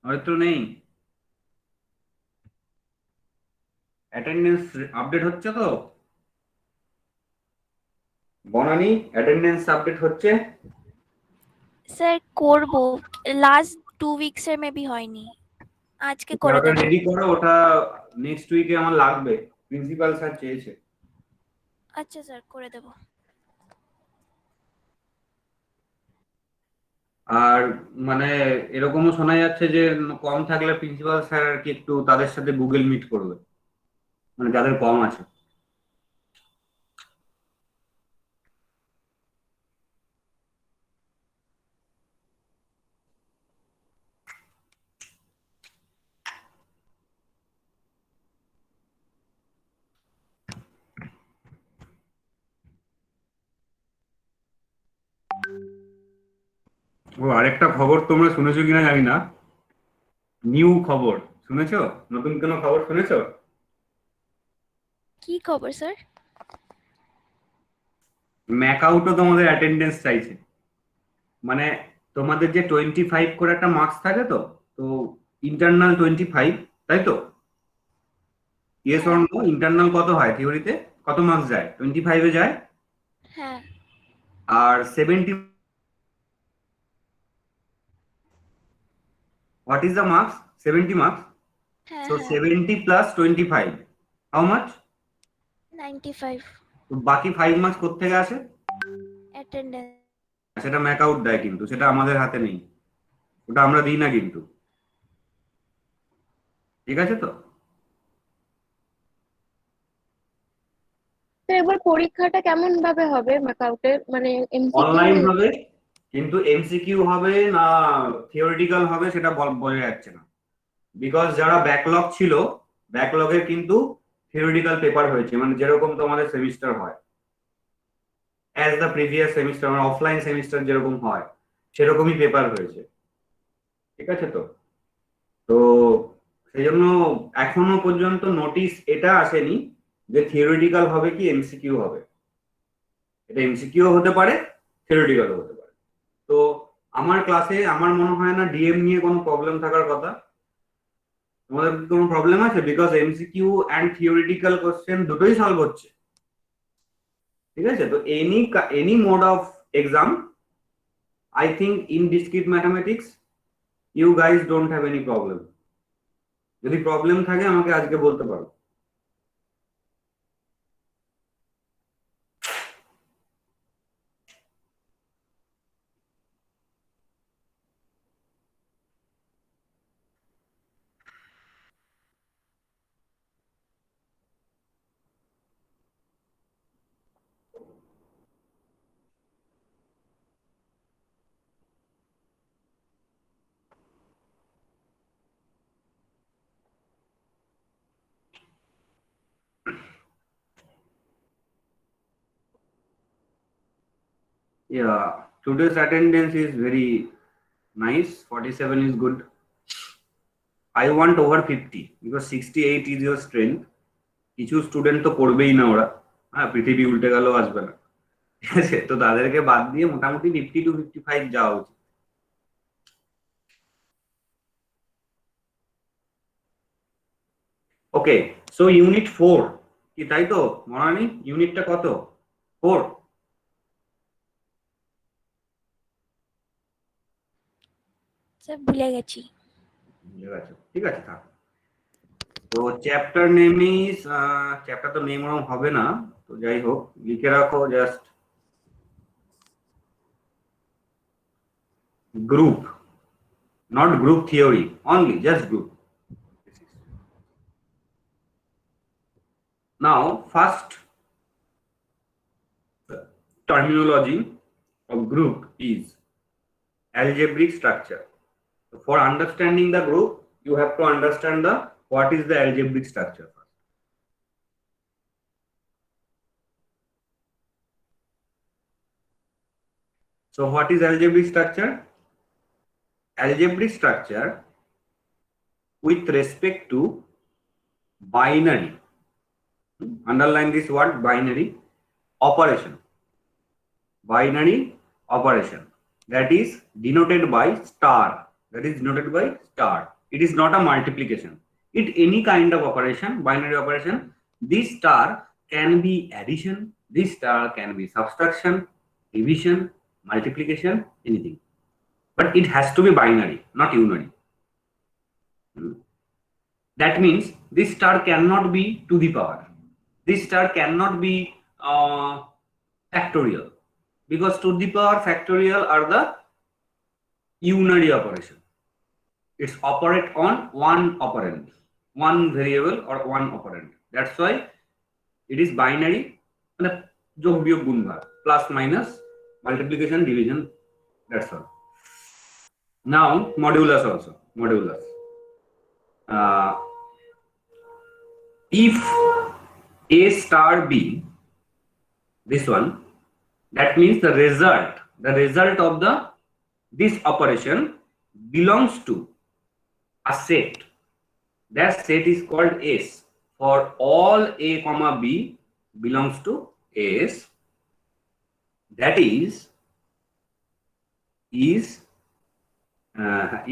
হয়তো নেই। Attendance update হচ্ছে তো? বনানি, অ্যাটেন্ডেন্স আপডেট হচ্ছে? স্যার করব, লাস্ট 2 উইকসের মেবি হয়নি, আজকে করে ওটা দেব। রেডি করো, ওটা নেক্সট উইকে আমার লাগবে, প্রিন্সিপাল স্যার চেয়েছে। আচ্ছা স্যার, করে দেব। আর মানে এরকমও শোনা যাচ্ছে যে কম থাকলে প্রিন্সিপাল স্যার আর কি একটু তাদের সাথে গুগল মিট করবে, মানে যাদের কম আছে। ও আরেকটা খবর তোমরা শুনেছো কিনা জানি না, নিউ খবর শুনেছো? নতুন কোনো খবর শুনেছো? কি খবর স্যার? ম্যাকআউটও তোমাদের অ্যাটেন্ডেন্স চাইছে। মানে তোমাদের যে 25 করে একটা মার্কস থাকে তো, তো ইন্টারনাল 25, তাই তো? ইয়েস অর হ্যাঁ। নো, ইন্টারনাল কত হয় থিওরিতে? কত মার্কস যায়? 25-এ যায়। হ্যাঁ। আর 70, what is the marks? 70 marks. হ্যাঁ সো হ্যাঁ। 70 প্লাস 25, হাউ মাচ? 95। তো বাকি 5 মার্কস কোত্থেকে আসে? অ্যাটেন্ডেন্স। সেটা ম্যাকআউট দেয়, কিন্তু সেটা আমাদের হাতে নেই, ওটা আমরা দিই না কিন্তু। ঠিক আছে তো? তো এবার পরীক্ষাটা কেমন ভাবে হবে ম্যাকআউটের, মানে এমসিকিউ? অনলাইন হবে, কিন্তু এমসিকিউ হবে না থিওরিটিক্যাল হবে সেটা বোঝা যাচ্ছে না। বিকজ যারা ব্যাকলগ ছিল, ব্যাকলগের কিন্তু থিওরিটিক্যাল পেপার হয়েছে, মানে যেরকম তোমাদের সেমিস্টার হয়, অ্যাজ দ্য প্রিভিয়াস সেমিস্টার, মানে অফলাইন সেমিস্টার যেরকম হয় সেরকমই পেপার হয়েছে। ঠিক আছে তো? তো সেই জন্য এখনো পর্যন্ত নোটিশ এটা আসেনি যে থিওরিটিক্যাল হবে কি এমসিকিউ হবে। এটা এমসিকিউ হতে পারে, থিওরিটিক্যালও হতে পারে। তো আমার ক্লাসে আমার মনে হয় না ডিএম নিয়ে কোনো প্রবলেম থাকার কথা। তোমাদের কি কোনো প্রবলেম আছে? Because MCQ and theoretical question দুটোই সলভ হচ্ছে। ঠিক আছে তো? Any any mode of exam, I think in discrete mathematics you guys don't have any problem. যদি প্রবলেম থাকে আমাকে আজকে বলতে পারো। Yeah, today's attendance is very nice. 47 is good. I want over 50 because 68 is your strength. কিছু student তো করবেই না ওরা, হ্যাঁ, পৃথিবী উল্টে গেলেও আসবে না। ঠিক আছে তো, তাদেরকে বাদ দিয়ে মোটামুটি 50 to 55 যাওয়া উচিত। ওকে, সো ইউনিট 4 কি, তাই তো? মনে নেই ইউনিটটা কত? 4? স্যার ভুলে গেছি। ভুলে গেছো, ঠিক আছে থাক। তো চ্যাপ্টার নেম ইজ, চ্যাপ্টার তো নেম ওরকম হবে না, তো যাই হোক লিখে রাখো just group, not group theory, only just group. Now first terminology of group is algebraic structure. So for understanding the group you have to understand the what is the algebraic structure first. So what is algebraic structure? Algebraic structure with respect to binary, underline this word, binary operation, binary operation, that is denoted by star, that is denoted by star. It is not a multiplication. It any kind of operation, binary operation. This star can be addition. This star can be subtraction, division, multiplication, anything. But it has to be binary, not unary. That means this star cannot be to the power. This star cannot be factorial, because to the power factorial are the unary operation. It's operate on one operand, one variable or one operand. That's why it is binary, jog biyog gun bhag, plus minus, multiplication, division. That's all. Now modulus also. Modulus. If A star B, this one, that means the result of this operation belongs to a set. That set is called S. For all A comma B belongs to S, that is that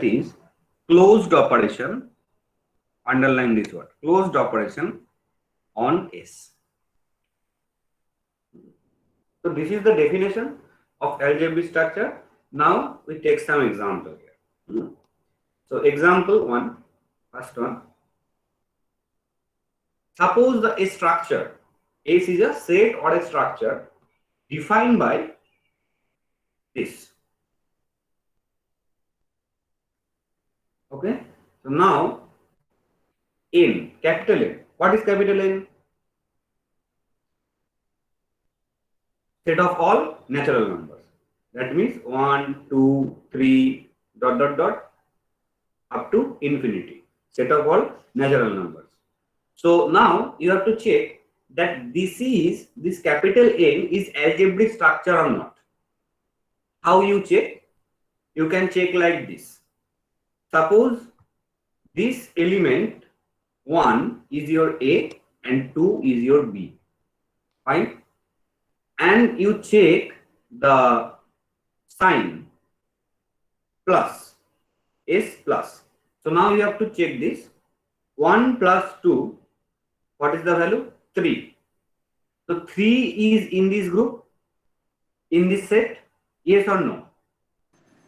is closed operation. Underline this word, closed operation on S. So this is the definition of algebraic structure. Now we take some example here. So example one, first one. Suppose the structure S is a set or a structure defined by this. Okay. So now N, capital N. What is capital N? Set of all natural numbers. That means 1, 2, 3, ... up to infinity. Set of all natural numbers. So now you have to check that this capital N is algebraic structure or not. How you check? You can check like this. Suppose this element 1 is your A and 2 is your B. Fine. And you check the sign plus, S plus. So now you have to check this. 1 plus 2, what is the value? 3. So 3 is in this group, in this set, yes or no?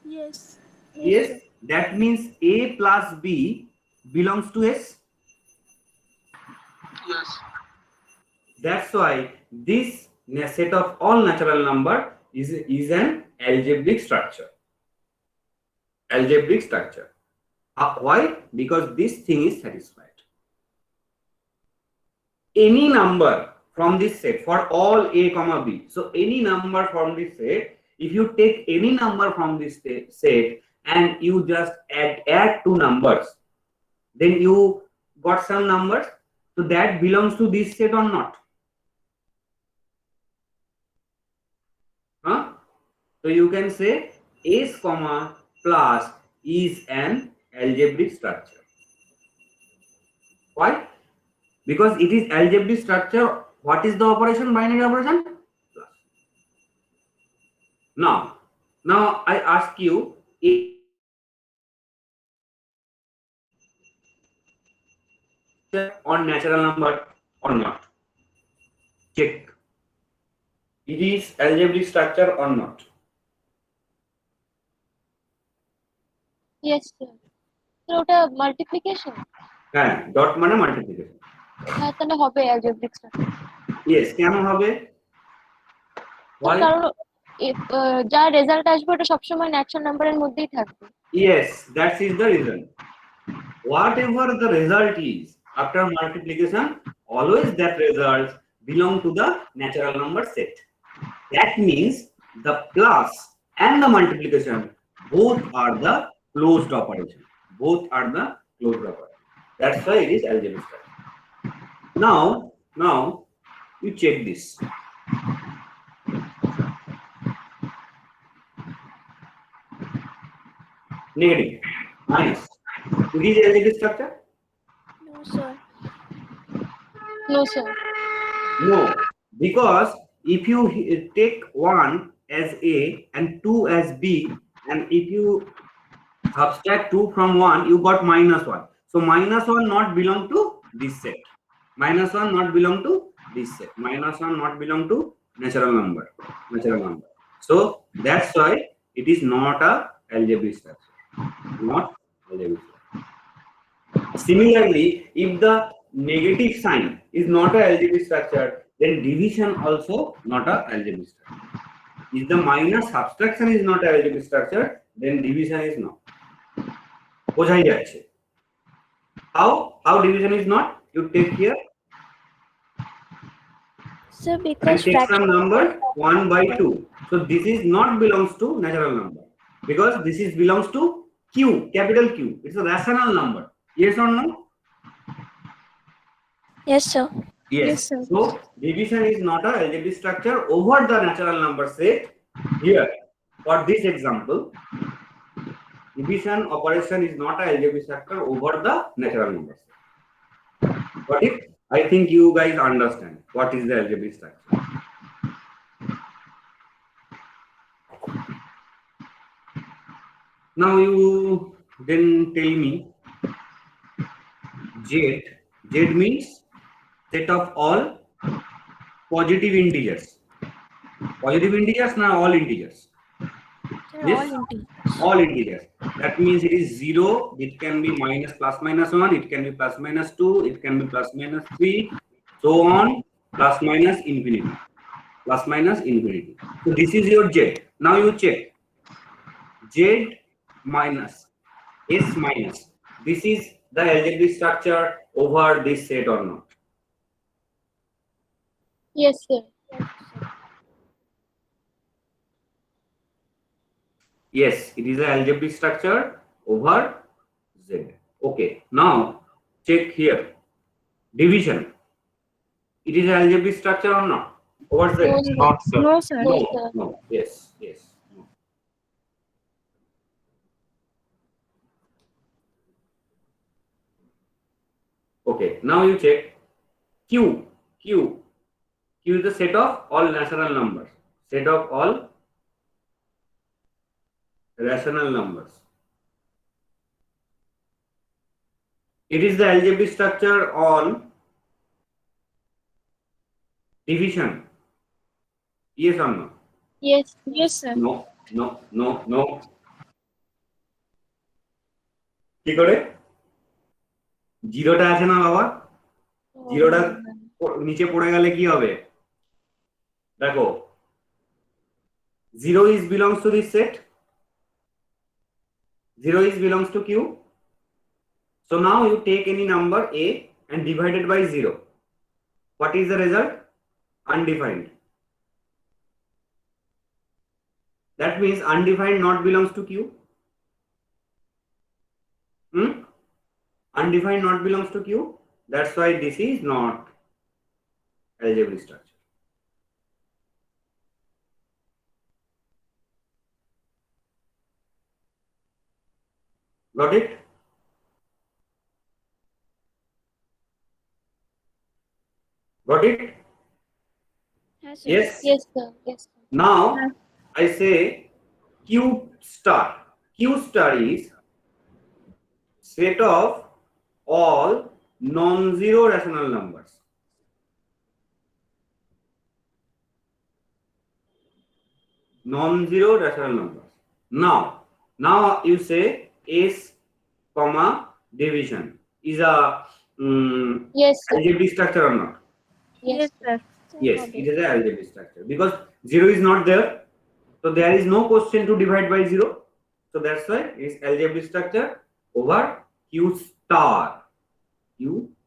Yes. Yes. That means A plus B belongs to S. Yes. That's why this set of all natural number is an algebraic structure. Algebraic structure. Why? Because this thing is satisfied. Any number from this set for all A comma B. So any number from this set, if you take any number from this set and you just add two numbers, then you got some numbers. So that belongs to this set or not? Huh? So you can say S comma plus is an algebraic structure. Why? Because it is algebraic structure. What is the operation? Binary operation? Plus. Now I ask you, on natural number or not? Check. It is algebraic structure or not? Yes, sir. So ওটা multiplication? হ্যাঁ, dot মানে multiplication. হ্যাঁ, তাহলে হবে algebraic structure. Yes, কেন হবে? কারণ যা রেজাল্ট আসবে ওটা সবসময় ন্যাচারাল নাম্বারের মধ্যেই থাকবে। Yes, that is the reason. Whatever the result is after multiplication, always that result belong to the natural number set. That means the plus and the multiplication both are the closed operation. Both are the closed operation. That's why it is algebraic structure. Now you check this. Negative, minus. It is algebraic structure? No, sir. No, sir. No, because if you take 1 as A and 2 as B, and if you subtract 2 from 1, you got -1. So -1 not belong to this set. -1 not belong to this set. -1 not belong to natural number. So that's why it is not a algebraic structure. Not algebraic structure. Similarly, if the negative sign is not a algebraic structure, then division also not a algebraic structure. If the minus subtraction is not a algebraic structure, then division is not. বোঝাই যাচ্ছে। How division is not? You take here Sir, and because take some fraction. number 1/2. So this is not belongs to natural number because this is belongs to Q, capital Q. It's a rational number. Yes or no? Yes, sir. Yes. Yes, sir. So division is not a algebraic structure over the natural number set. Here, for this example, division operation is not a algebraic structure over the natural number set. Got it? I think you guys understand what is the algebraic structure. Now you then tell me Z means set of all positive integers. Positive integers na all integers? Sir, Yes? all integers. All integers. That means it is 0, it can be minus plus minus 1, it can be plus minus 2, it can be plus minus 3, so on, plus minus infinity. Plus minus infinity. So this is your Z. Now you check. Z minus S minus. This is the algebraic structure over this set or not? Yes, sir. Yes, it is an algebraic structure over Z. Okay, now check here. Division. It is an algebraic structure or not? Over Z? No, sir. Not, sir. No, sir. No, sir. No. Yes. No. Okay, now you check Q. Q is the set of all natural numbers. Set of all rational numbers. It is the algebraic structure on division. Yes or no? Yes. Yes, sir. No. কি করে জিরোটা আছে না বাবা, জিরোটা নিচে পড়ে গেলে কি হবে? দেখো, 0 is belongs to this set. 0 is belongs to Q. So now you take any number A and divide it by 0. What is the result? Undefined. That means undefined not belongs to Q. Undefined not belongs to Q. That's why this is not algebraic structure. Got it? Got it? Yes, sir. Yes. Yes, sir. Yes, sir. Now I say Q star. Q star is set of all non-zero rational numbers. Non-zero rational numbers. Now you say S, comma division is a Yes, sir. algebraic structure or not? Yes, sir. Yes, it is an algebraic structure because 0 is not there, so there is no question to divide by 0. So that's why it is algebraic structure over Q star. Q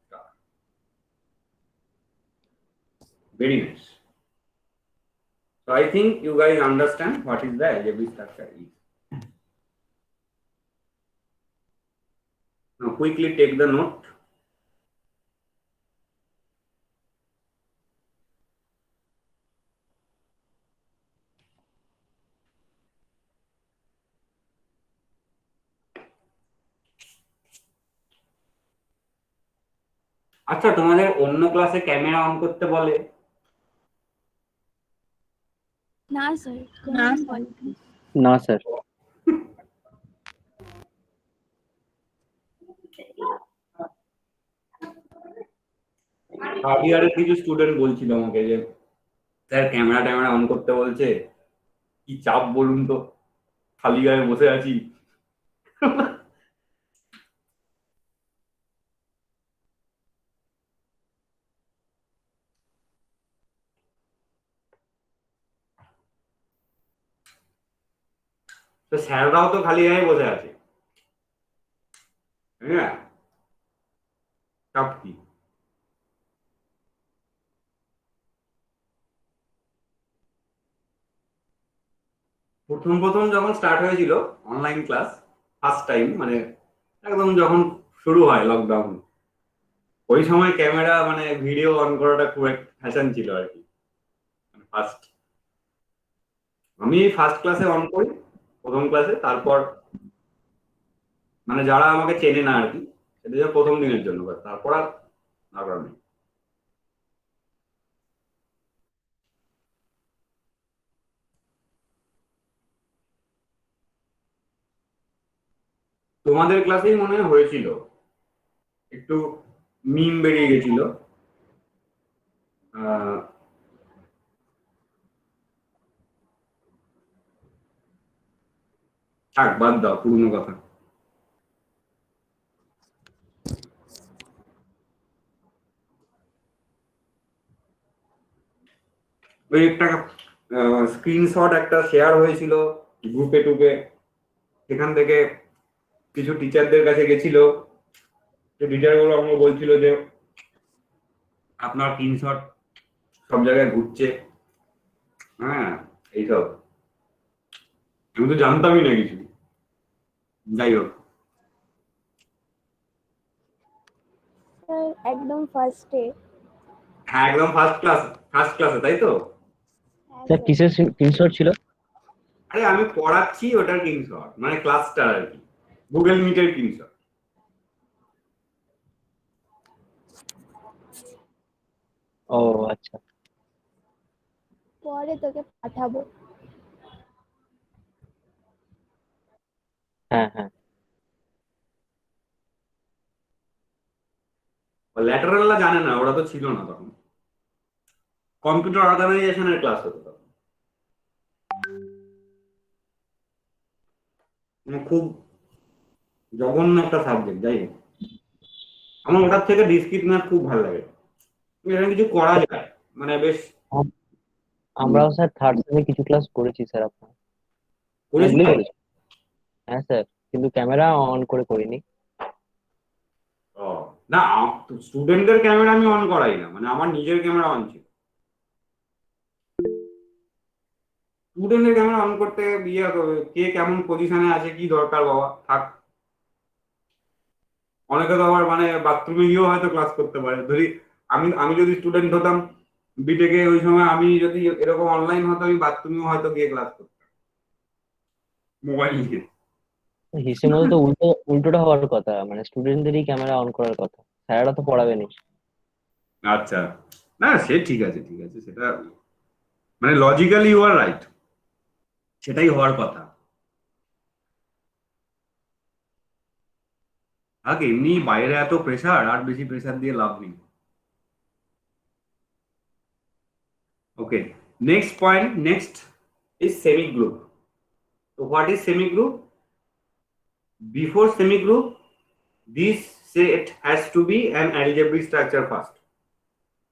star. Very nice. So I think you guys understand what is the algebraic structure is. Now quickly take the note. আচ্ছা, তোমাদের অন্য ক্লাসে camera on করতে বলে? না, sir. না, Sir. না sir. Third ইয়ারের কিছু স্টুডেন্ট বলছিল আমাকে যে স্যার ক্যামেরা ট্যামেরা অন করতে বলছে, কি চাপ বলুন তো, খালি গায়ে বসে আছি। তো স্যাররাও তো খালি গায়ে বসে আছে, হ্যাঁ, চাপ কি? প্রথম প্রথম যখন স্টার্ট হয়েছিল অনলাইন ক্লাস, ফার্স্ট টাইম মানে একদম যখন শুরু হয় লকডাউন, ওই সময় ক্যামেরা মানে ভিডিও অন করাটা খুব একটা ফ্যাশন ছিল আর কি। ফার্স্ট আমি ফার্স্ট ক্লাসে অন করি, প্রথম ক্লাসে, তারপর মানে যারা আমাকে চেনে না আর কি, সেটা যে প্রথম দিনের জন্য, তারপর আর দরকার নেই। তোমাদের ক্লাসেই মনে হয় হয়েছিল, একটু মিম বেরিয়ে গেছিল। আহ, থাক, বাদ দাও পুরনো কথা। ওই একটা স্ক্রিনশট একটা শেয়ার হয়েছিল গ্রুপে টুপে, সেখান থেকে কিছু টিচারদের কাছে গেছিল, যে টিচার গুলো আমাকে বলছিল যে আপনার স্ক্রিনশট সব জায়গায় ঘুরছে, হ্যাঁ, এইসব। আমি তো জানতামই না কিছু। যাই হোক, স্যার একদম ফার্স্টে। হ্যাঁ একদম ফার্স্ট ক্লাসে, তাই তো? হ্যাঁ স্যার স্যার। কিসের স্ক্রিনশট ছিল? আরে আমি পড়াচ্ছি ওটার স্ক্রিনশট, মানে ক্লাসটার আর কি, গুগল মিটের স্ক্রিনশট। ও আচ্ছা। পরে তোকে পাঠাবো। হ্যাঁ হ্যাঁ। ল্যাটারালরা জানে না, ওরা তো ছিল না তখন, কম্পিউটার অর্গানাইজেশনের ক্লাস হতো তখন। মানে খুব জঘন্য একটা সাবজেক্ট। যাই হোক, আমার ওটার থেকে ডিসক্রিট ম্যাথ খুব ভালো লাগে, এখানে কিছু করা যায়, মানে বেশ। আমরাও স্যার থার্ড সেমে কিছু ক্লাস করেছি স্যার, আপনার করেছি অনেকগুলোই তো? করেছি। হ্যাঁ স্যার, কিন্তু ক্যামেরা অন করে করিনি। ও, না, স্টুডেন্টদের ক্যামেরা আমি অন করাই না, মানে আমার নিজের ক্যামেরা অন ছিল। স্টুডেন্টের ক্যামেরা অন করতে ইয়ে কে কেমন পজিশনে আছে, কি দরকার বাবা, থাক। অনেকে তো আবার মানে বাথরুমে গিয়েও হয়তো ক্লাস করতে পারে, যদি আমি আমি যদি স্টুডেন্ট হতাম বিটেকে, ওই সময় আমি যদি এরকম অনলাইন হতো, আমি বাথরুমেও হয়তো গিয়ে ক্লাস করতাম মোবাইল নিয়ে। হিসেব মতো তো উল্টোটা হওয়ার কথা, মানে স্টুডেন্টদেরই ক্যামেরা অন করার কথা, স্যারেরা তো পড়াবেনি। আচ্ছা, না সে ঠিক আছে, ঠিক আছে, সেটা মানে লজিক্যালি ইউ আর রাইট, সেটাই হওয়ার কথা। আগে এমনি বাইরে এত প্রেসার, আর বেশি প্রেসার দিয়ে লাভ নেই। ওকে, next point, next is semi group. So what is semi group? Before semi group, this set has to be an algebraic structure first.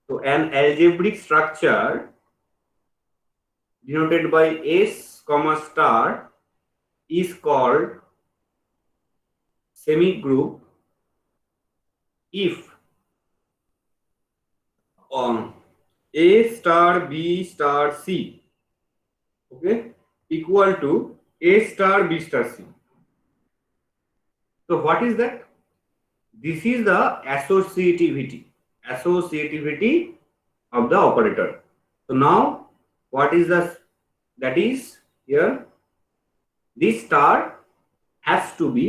So an algebraic structure denoted by S comma star is called semi group if A star B star C, okay, equal to A star B star C. So what is that? This is the associativity of the operator. So now what is that is here, this star has to be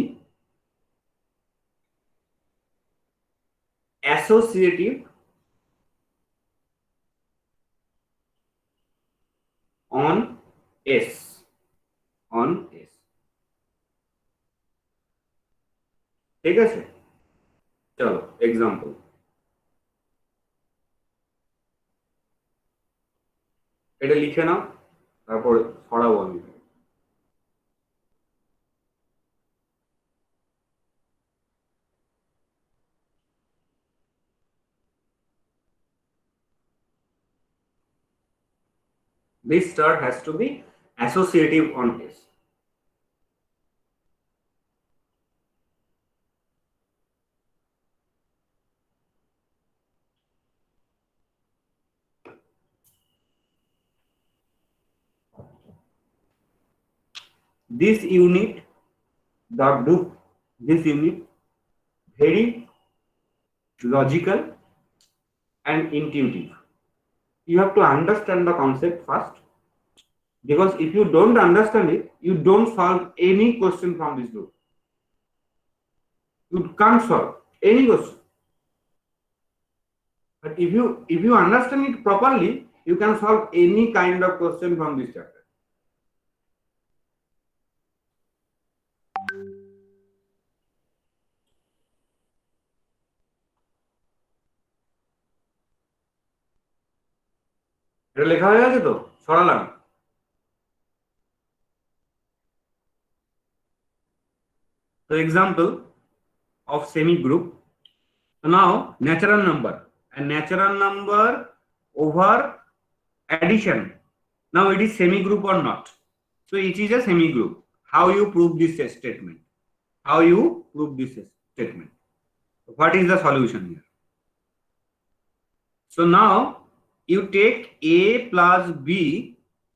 associative on S, ঠিক আছে? চলো example, এটা লিখে নাও, তারপর সরাবো আমি। This star has to be associative on S. This unit, this unit, very logical and intuitive. You have to understand the concept first, because if you don't understand it, you don't solve any question from this group. You can't solve any question. But if you understand it properly, you can solve any kind of question from this chapter. এটা লেখা হয়ে গেছে তো, সরালাম। So example of semi group. Now natural number, and natural number over addition. Now it is semi group or not? So it is a semi group. How you prove this statement? How you prove this statement? What is the solution here? So now you take A plus B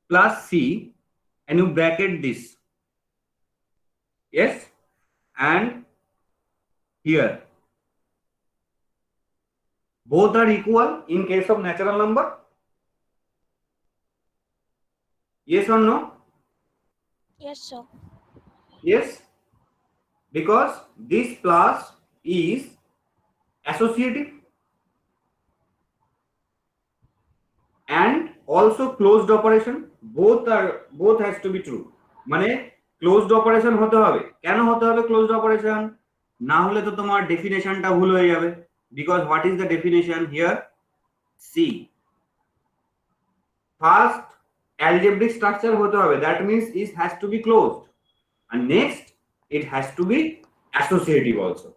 plus C and you bracket this. Yes, and here both are equal in case of natural number. Yes or no? Yes, sir. Yes, because this plus is associative and also closed operation. Both has to be true. মানে closed operation হতে হবে। কেন হতে হবে closed operation? না হলে তো তোমার ডেফিনেশনটা ভুল হয়ে যাবে। Because what is the definition here? See, first algebraic structure হতে হবে, that means it has to be closed, and next it has to be associative also.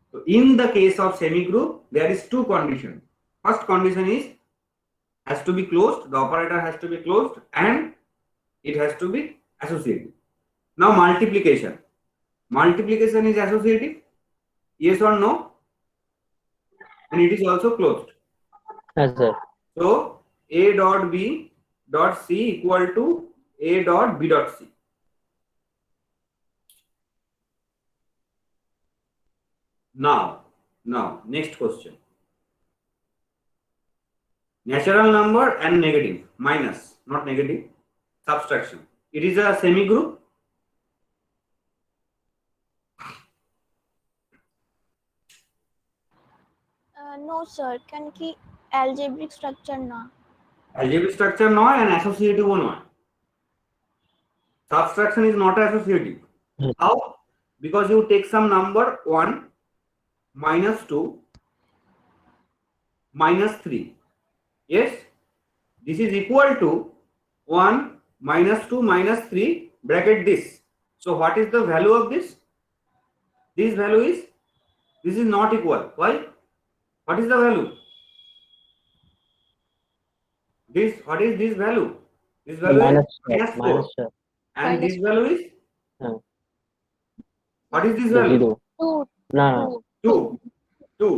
So in the case of semi group, there is two conditions. First condition is has to be closed, the operator has to be closed, and it has to be associative. Now multiplication is associative, yes or no? And it is also closed. Yes, sir. So A dot B dot C equal to A dot B dot C. Now next question. Natural number and negative, minus, not negative, subtraction. It is a semi group. No, sir. Can ki algebraic structure na. Algebraic structure নয় and associative নয়. Subtraction is not associative. How? Because you take some number 1, minus 2, minus 3. Yes, this is equal to 1, minus 2, minus 3, bracket this. So what is the value of this? This value is, this is not equal. Why? What is the value? This, what is this value? This value is minus 4. Minus, sir. And Minus this value is, what is this The value? 0. Two. No. 2.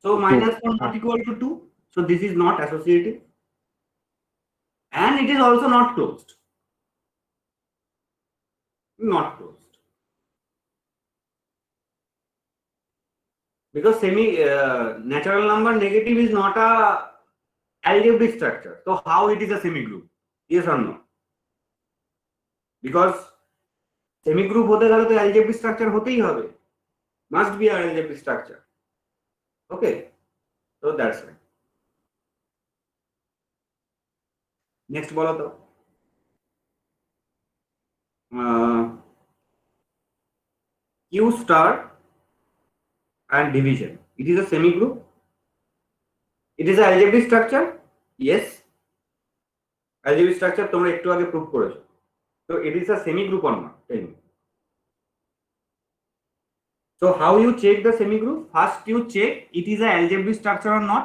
So minus 1 not equal to 2. So this is not associative. And it is also not closed. Not closed. Because natural number negative is not a algebraic structure. So how it is a semi group? Yes or no? Because semi group হতে গেলে তো algebraic structure হতেই হবে. Must be an algebraic structure. Okay, so that's right. Next বলো তো। Q star and division. It is a semi-group. It is an algebraic structure. Yes. Algebraic structure তোমরা একটু আগে প্রুভ করেছো। So it is a semi-group or not? Tell me. So how you check the semi-group? First you check it is an algebraic structure or not.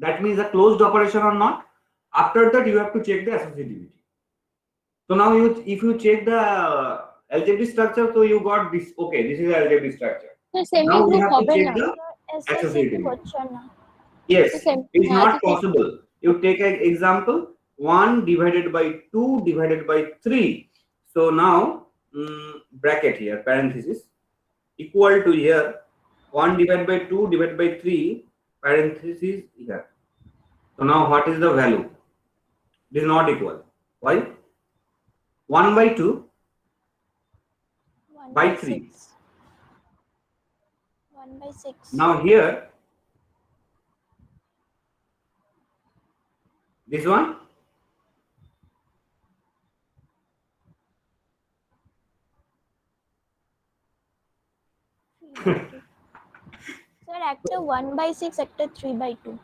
That means a closed operation or not. After that you have to check the associativity. So now if you check the algebraic structure, so you got this. Okay, this is algebraic structure. Semi Now we group have to হবে check না the associative associativity. হচ্ছে না। Yes, same- it is yeah, not it's the same. possible. You take an example 1 divided by 2 divided by 3. So now bracket here, parenthesis, equal to here 1 divided by 2 divided by 3, parenthesis here. So now what is the value? It is not equal. Why? 1 by 2 1 by 3. 6. 1 by 6. Now here, this one, sir একটা 1 by 6 একটা 3 by 2।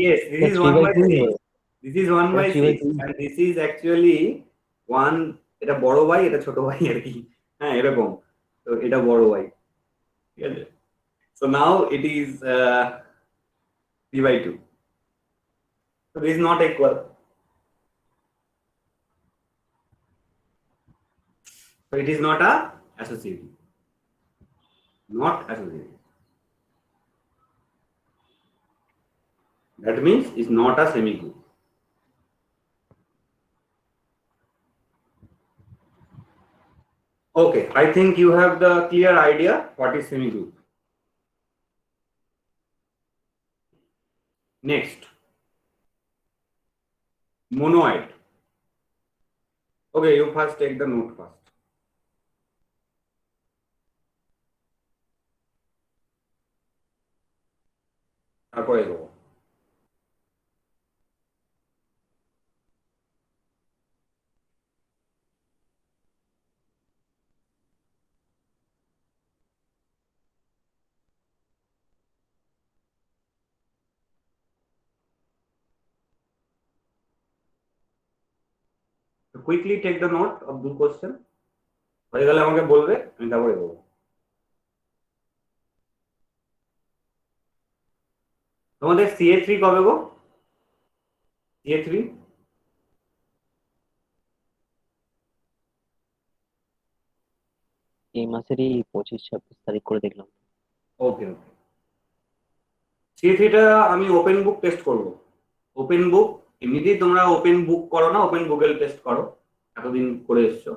yes, this That's is 3 1 by by 2 6. This is 1 by That's 3 by 6 2. and this is actually 1, এটা বড় ভাই এটা ছোট ভাই আর কি, হ্যাঁ এরকম, তো এটা বড় ভাই, ঠিক আছে। So now it is 3 by 2. So this is not equal. So it is not a associative. Not associative. That means it's not a semi-group. Okay, I think you have the clear idea what is semi-group. Next, monoid. Okay, you first take the note first. তারপরে এগোবো। So quickly take the note of the question. হয়ে গেলে আমাকে বলবে, আমি তারপরে এগোবো। তোমাদের CA3 কবে গো? CA3 এই মাসেরই 25-26 তারিখ করে দেখলাম। ওকে ওকে। CA3টা আমি ওপেন বুক টেস্ট করব। ওপেন বুক এমনিতেই তোমরা ওপেন বুক করো না, ওপেন গুগল টেস্ট করো, এতদিন করে এসছো।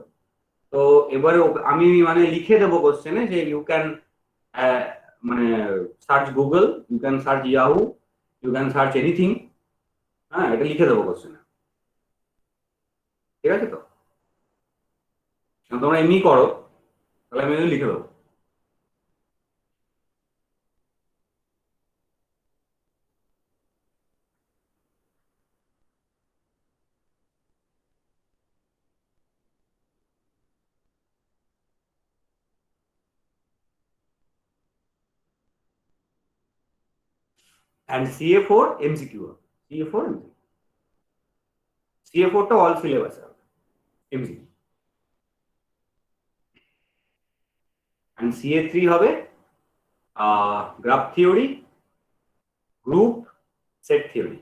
তো এবারে আমি মানে লিখে দেবো কোশ্চেনে যে ইউ ক্যান মানে search Google, you can search Yahoo, you can search anything, হ্যাঁ এটা লিখে দেবো কোশ্চেনে, ঠিক আছে তো? তোমরা এমনি করো, তাহলে আমি লিখে দেবো। And CA4 MCQ, CA4 MCQ, CA4 টা all syllabus MCQ, and CA3 হবে graph theory, group, set theory.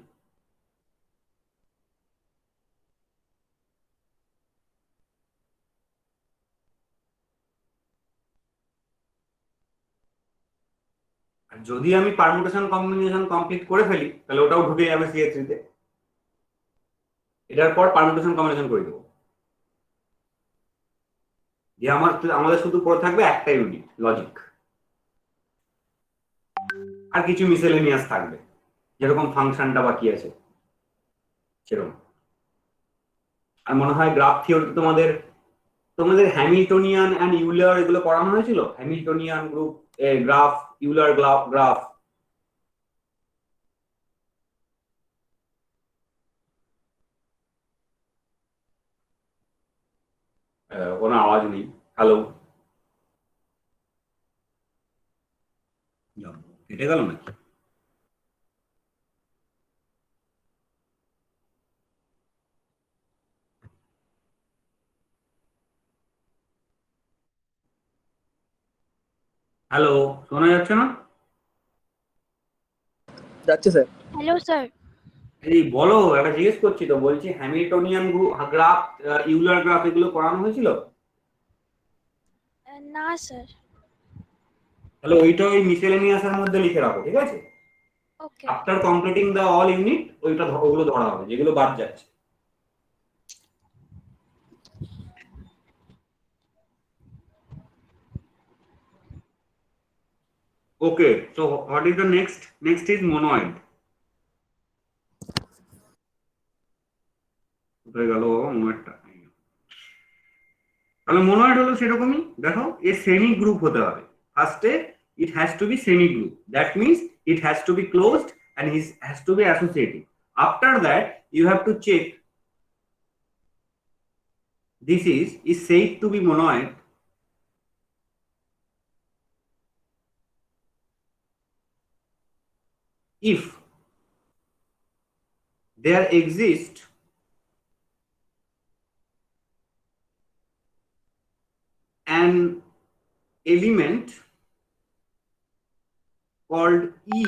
আর যদি আমি পারমুটেশন কম্বিনেশন কমপ্লিট করে ফেলি তাহলে ওটাও ঢুকে যাবে CA3 তে। এটার পর পারমুটেশন কম্বিনেশন করে দেবো, যে আমাদের শুধু পড়ে থাকবে একটা ইউনিট লজিক, আর কিছু মিসেলেনিয়াস থাকবে, যেরকম ফাংশনটা বাকি আছে সেরকম। আর মনে হয় গ্রাফ থিওরি তোমাদের হ্যামিল্টনিয়ান অ্যান্ড ইউলার এগুলো পড়ানো হয়েছিল, Hamiltonian group graph, Euler graph. কোনো আওয়াজ নেই। হ্যালো, যাও, কেটে গেল নাকি? হ্যালো, শোনা যাচ্ছে না? যাচ্ছে স্যার। Hello, sir. এই বলো, একটা জিজ্ঞেস করছি তো, বলছি হ্যামিল্টনিয়ান গ্রাফ, ইউলার গ্রাফ এগুলো পড়ানো হয়েছিল? না, sir. তাহলে ওইটা ওই মিসেলেনিয়াসের মধ্যে লিখে রাখো, ঠিক আছে? Okay. After completing the all unit ওগুলো ধরা হবে যেগুলো বাদ যাচ্ছে। Okay, so what is the next? Next is monoid. কোথায় গেল বাবা মনোয়েডটা? তাহলে মনোয়েড হলো সেরকমই, দেখো এ সেমি গ্রুপ হতে হবে। ফার্স্টে it has to be semi group, that means it has to be closed and it has to be associative. After that you have to check this is said to be monoid if there exists an element called E,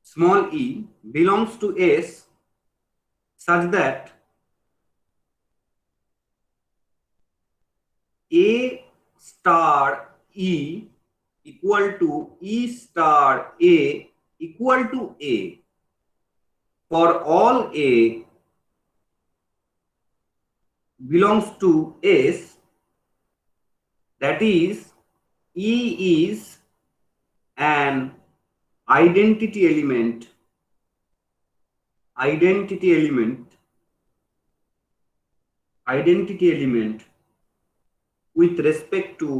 small e, belongs to S such that A star E equal to E star A equal to A for all A belongs to S, that is E is an identity element with respect to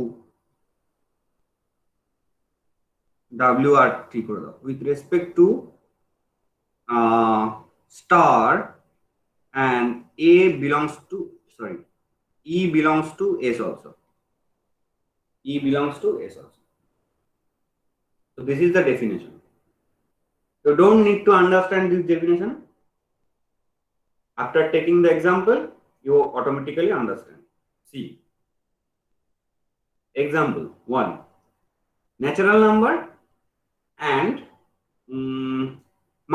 WR with respect to star, and A belongs to E belongs to S also. E belongs to S also. So this is the definition. You don't need to understand this definition. After taking the example, you automatically understand. See, example 1, natural number and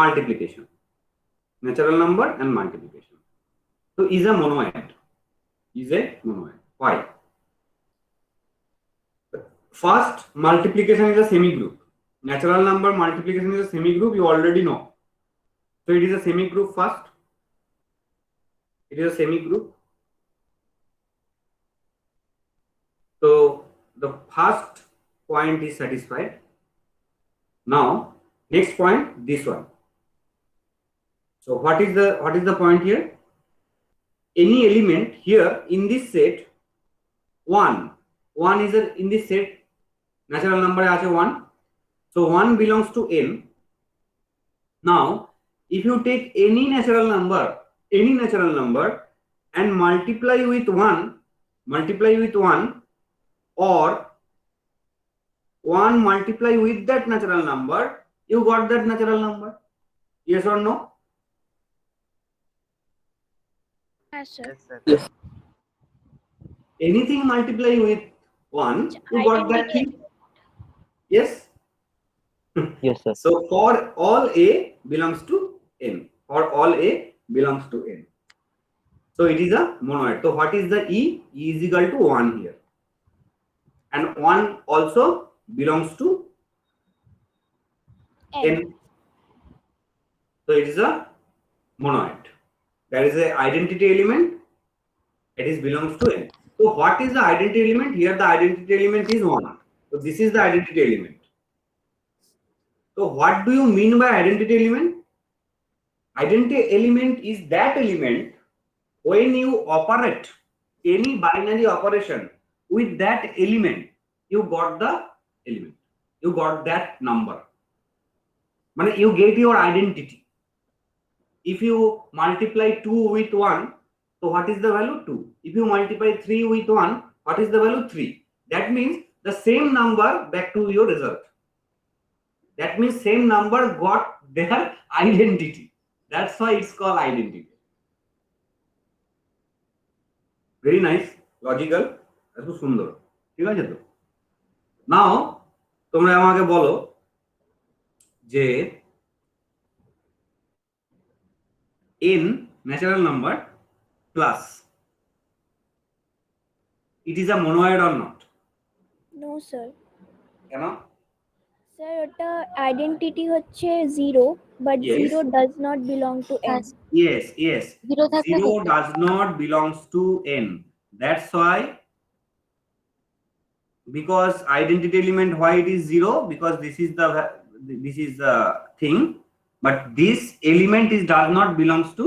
multiplication. Natural number and multiplication. So is a monoid. Why? First, multiplication is a semi-group. Natural number multiplication is a semi-group, you already know. So it is a semi-group first. It is a semi-group. So the first point is satisfied. Now, next point, this one. So what is the point here? Any element here in this set, 1 is in this set, natural number আছে 1. So 1 belongs to n. Now, if you take any natural number and multiply with 1, or 1 multiply with that natural number, you got that natural number. Yes or no? Yes, sir. Yes. Anything multiply with 1, you got that thing. Yes. Yes, sir. So for all A belongs to n. So it is a monoid. So what is the E? E is equal to 1 here. And 1 also belongs to n. So it is a monoid. There is an identity element. It is belongs to n. So what is the identity element? Here the identity element is 1. So this is the identity element. So what do you mean by identity element? Identity element is that element when you operate any binary operation with that element, you got the element, you got that number. Means you get your identity. If you multiply 2 with 1, so what is the value? 2. If you multiply 3 with 1, what is the value? 3. That means the same number back to your result. That means same number got their identity. That's why it's called identity. Very nice, logical, এত সুন্দর, ঠিক আছে তো? নাও তোমরা আমাকে বলো যে n natural number plus it is a monoid or not? No sir. কেন? স্যার ওটা আইডেন্টিটি হচ্ছে 0 but Yes. 0 does not belong to n. Yes, yes. Zero থাকলে 0 does not belongs to n. That's why, because identity element, why it is 0? Because this is the thing, but this element is does not belongs to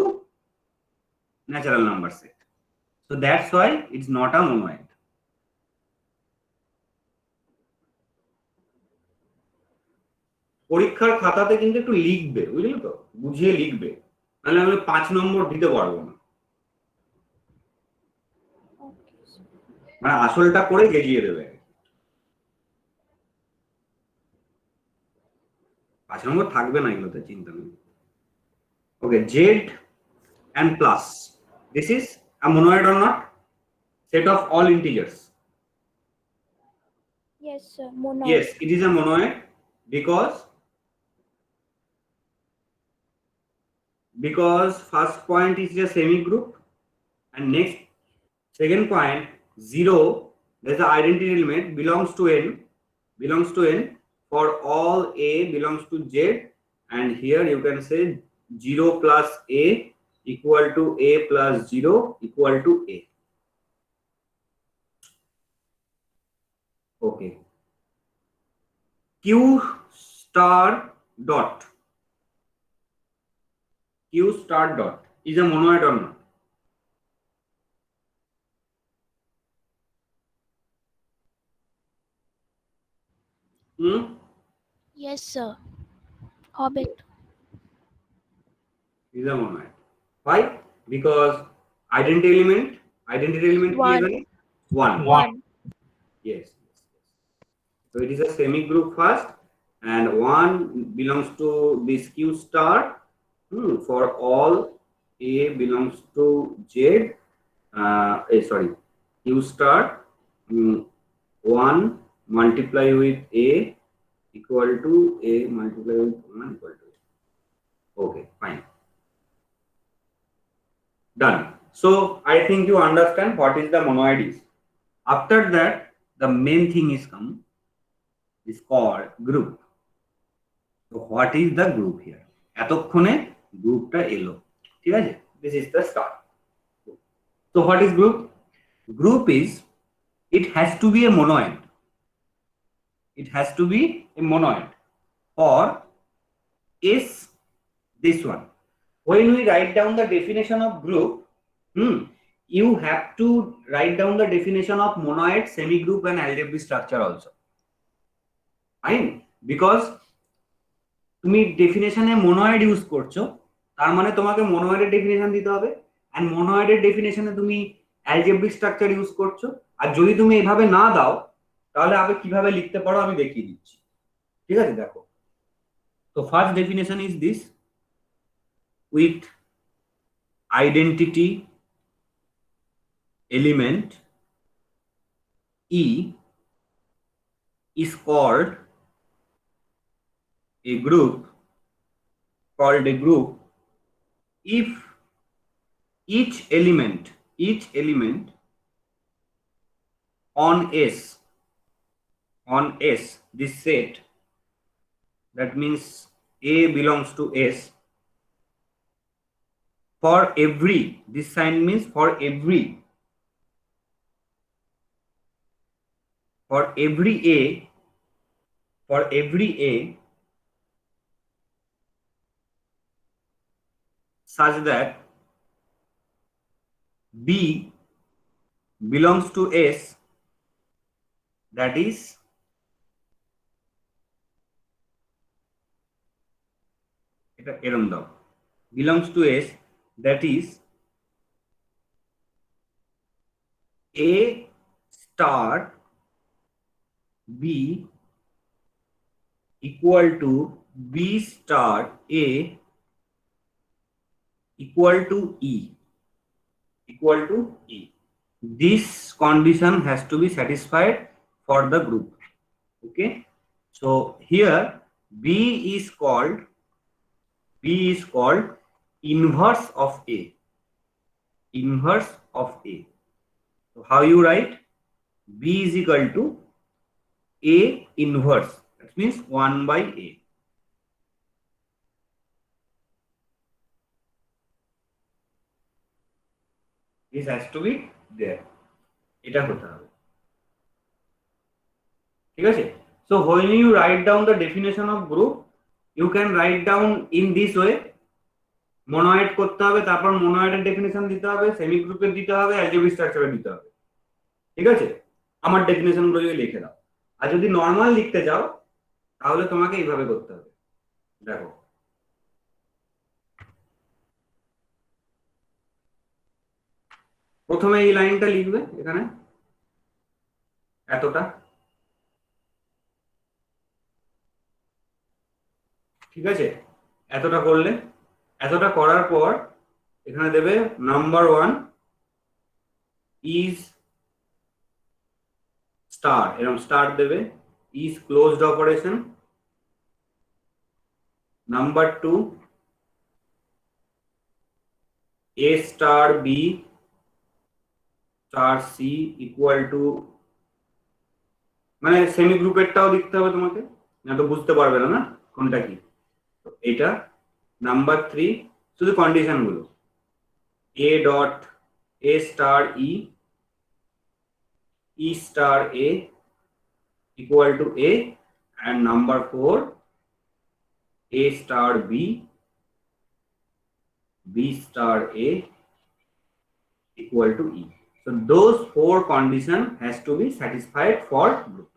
natural number set. So that's why it's not a monoid. পরীক্ষার খাতাতে কিন্তু একটু লিখবে, বুঝলি তো, বুঝিয়ে লিখবে, নাহলে আমি 5 নম্বর দিতে পারবো না। Okay, sir. মানে আসলটা করে গেজিয়ে দেবে। 5 নম্বর থাকবে না এগুলোতে, চিন্তা নেই। ওকে, z and plus, this is a monoid or not? Set of all integers. Yes sir, monoid. Yes, it is a monoid because first point is a semi group and next second point 0, there's the identity element belongs to n for all a belongs to z, and here you can say 0 plus a equal to a plus 0 equal to a. Okay, q star dot is a monoid or not? Yes sir, Hobbit. Is a monoid. Why? Because identity element One. is 1. Yes. So it is a semi group first, and 1 belongs to this q star. For all a belongs to z. Q star 1 multiply with a equal to a multiply with 1 equal to a. Okay, fine. Done. So I think you understand what is the monoid is. After that, the main thing is come, is called group. So what is the group here? এতক্ষণে গ্রুপটা এলো, ঠিক আছে? This is the start. So what is group? Group is, it has to be a monoid. It has to be a monoid for S, this one. When we write down the definition of group, you have to write down the definition of monoid, semigroup and algebraic structure also. Fine? Because তুমি ডেফিনেশনে মনোয়েড use করছো, তার মানে তোমাকে মনোয়েডের definition দিতে হবে, and মনোয়েডের ডেফিনেশনে তুমি algebraic structure use করছো। আর যদি তুমি এভাবে না দাও তাহলে আগে কিভাবে লিখতে পারো আমি দেখিয়ে দিচ্ছি, ঠিক আছে? দেখো, তো first definition is this: with identity element E is called a group if each element on S, this set, that means A belongs to S, for every, this sign means for every A such that B belongs to S, that is এটা এরম দাও, belongs to S, that is A star B equal to B star A equal to E. Equal to E. This condition has to be satisfied for the group. Okay. So here B is called inverse of A. Inverse of A. So how you write? B is equal to A inverse. That means 1 by A. This has to be there. এটা হতে হবে। ঠিক আছে? So when you write down the definition of group, you can write down in this way. মনোয়েড করতে হবে, তারপর মনোয়েডের definition দিতে হবে, সেমি গ্রুপের দিতে হবে, অ্যালজেব্রিক স্ট্রাকচারে দিতে হবে। ঠিক আছে? আমার ডেফিনেশন গুলো লিখে দাও। আর যদি নরমাল লিখতে যাও তাহলে তোমাকে এইভাবে করতে হবে। দেখো, প্রথমে এই লাইনটা লিখবে এখানে এতটা, ঠিক আছে? এতটা করলে, এতটা করার পর এখানে দেবে নাম্বার 1 ইজ স্টার, এরকম স্টার দেবে, is closed operation. Number 2 A star B star C equal to, মানে সেমি গ্রুপেরটাও লিখতে হবে তোমাকে, না তো বুঝতে পারবে না কোনটা কি। এটা নাম্বার 3 শুধু কন্ডিশন গুলো, A dot A star E E star A equal to A, and number 4 a star b b star a equal to e. So those 4 condition has to be satisfied for group.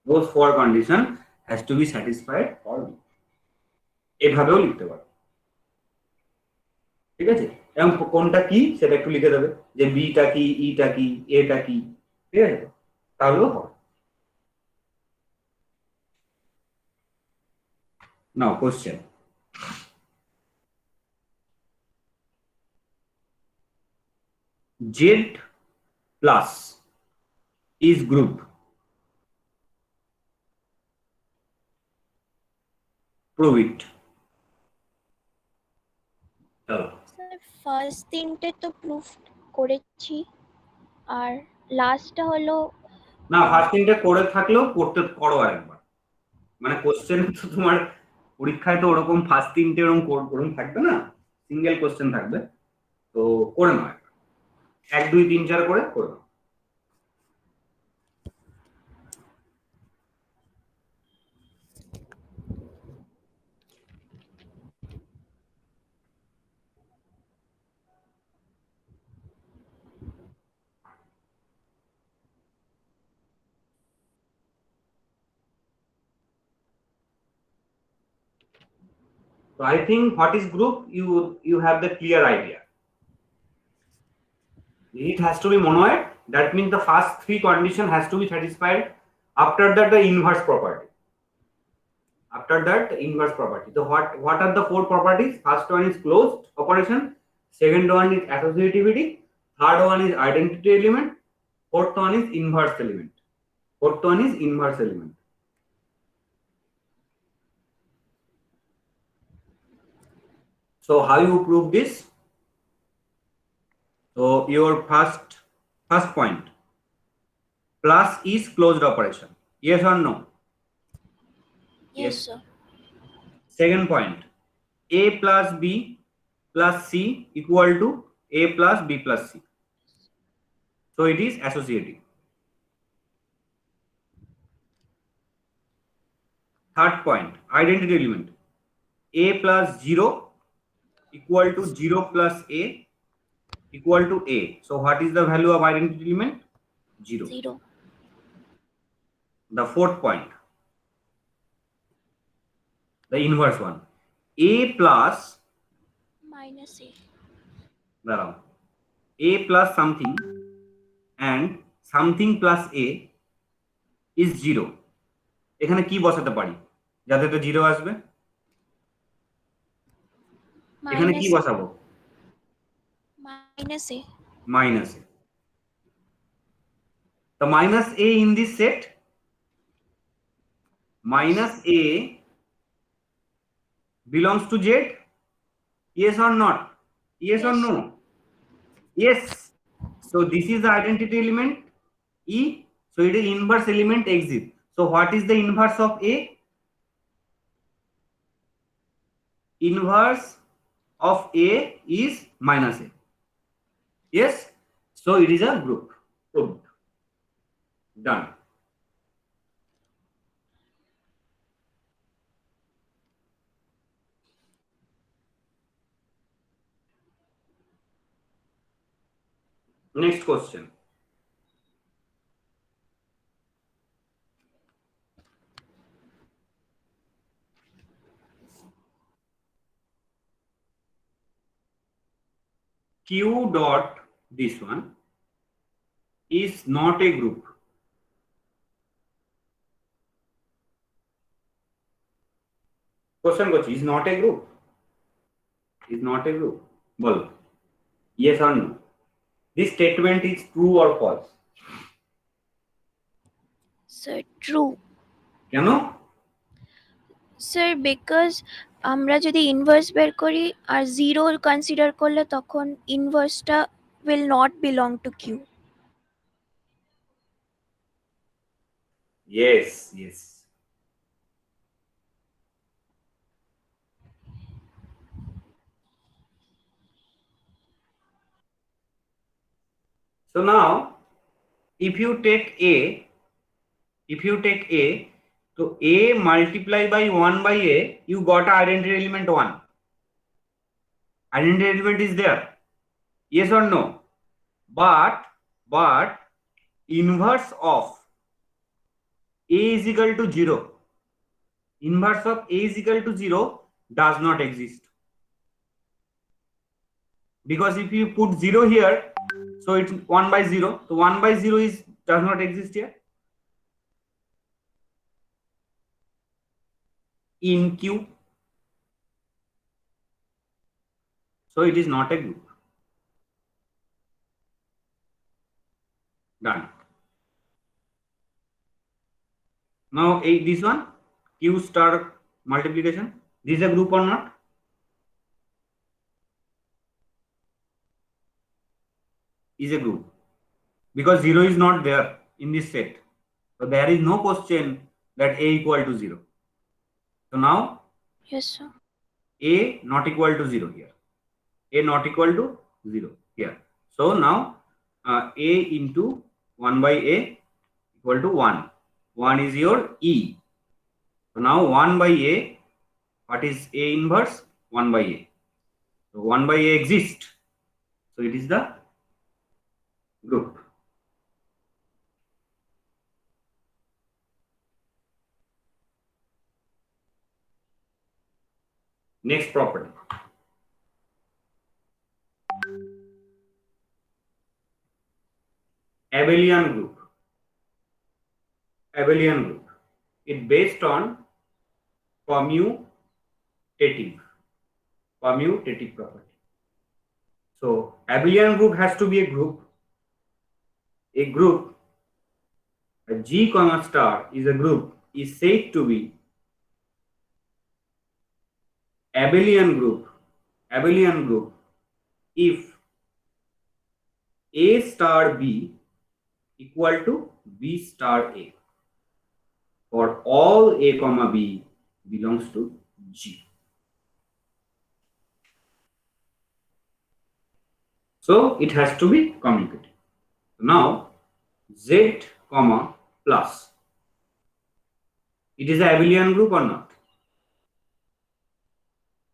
Those 4 condition has to be satisfied for group. এভাবেও লিখতে পারো। ঠিক আছে? এবং কোনটা কি সেটা একটু লিখে দেবে, যে বিটা কি, ইটা কি, এটা কি। ঠিক আছে? তাহলেও হবে। Now question. Z plus is group. Prove it. Sir first তিনটে তো প্রুফ করেছি, আর লাস্টটা হলো না, ফার্স্ট তিনটে করে থাকলেও করো আরেকবার। মানে কোশ্চেন তো তোমার পরীক্ষায় তো ওরকম ফার্স্ট তিনটে ওরকম থাকবে না, সিঙ্গেল কোশ্চেন থাকবে, তো করে নাও 1 2 3 4 করে নাও। So I think what is group, you have the clear idea. It has to be monoid. That means the first 3 condition has to be satisfied. After that, the inverse property. After that, the inverse property. So what are the 4 properties? First one is closed operation. Second one is associativity. Third one is identity element. Fourth one is inverse element. Fourth one is inverse element. So how you prove this? So your first point, plus is closed operation. Yes or no? yes sir. Second point, a plus b plus c equal to a plus b plus c. So it is associative. Third point, identity element, a plus 0 equal to 0 plus a equal to a. So what is the value of identity element? 0. 0 The fourth point, the inverse one, a plus minus a a plus something and something plus a is 0. এখানে কি বসাতে পারি যাতে তো zero আসবে? এখানে কি minus বসাবো? minus a. Minus a. The minus a in this set, minus a belongs to Z. Yes or not? Yes or Yes. no? Yes. So this is the identity element E. So it is inverse element exit. So what is the inverse of A? Inverse of A is minus A. Yes. So it is a group. Proved. Done. Next question. Q dot this one is not a group. Question is not a group. Is not a group. Well, yes or no? This statement is true or false? Sir, true. কেন? Sir because আমরা যদি inverse বের করি আর zero consider করলে তখন ইনভার্সটা will not belong to Q. Yes, yes. So now, if you take A, so A multiply by 1 by A, you got identity element 1. Identity element is there. Yes or no? But inverse of A is equal to 0. Inverse of A is equal to 0 does not exist. Because if you put 0 here, so it's 1 by 0. So 1 by 0 does not exist here. In Q. So it is not a group. Done. Now this one, Q star multiplication. This is a group or not? Is a group. Because 0 is not there in this set. So there is no question that A equal to 0. So now Yes, sir. A not equal to 0 here. A not equal to 0 here. So now A into 1 by A equal to 1. 1 is your E. So now 1 by A, what is A inverse? 1 by A. So 1 by A exists. So it is the group. Next property. Abelian group. Abelian group. It based on commutative property. So abelian group has to be a group. A group, a G comma star is a group, is said to be abelian group if A star B equal to B star A, for all A comma B belongs to G. So it has to be commutative. Now Z comma plus, it is a abelian group or not?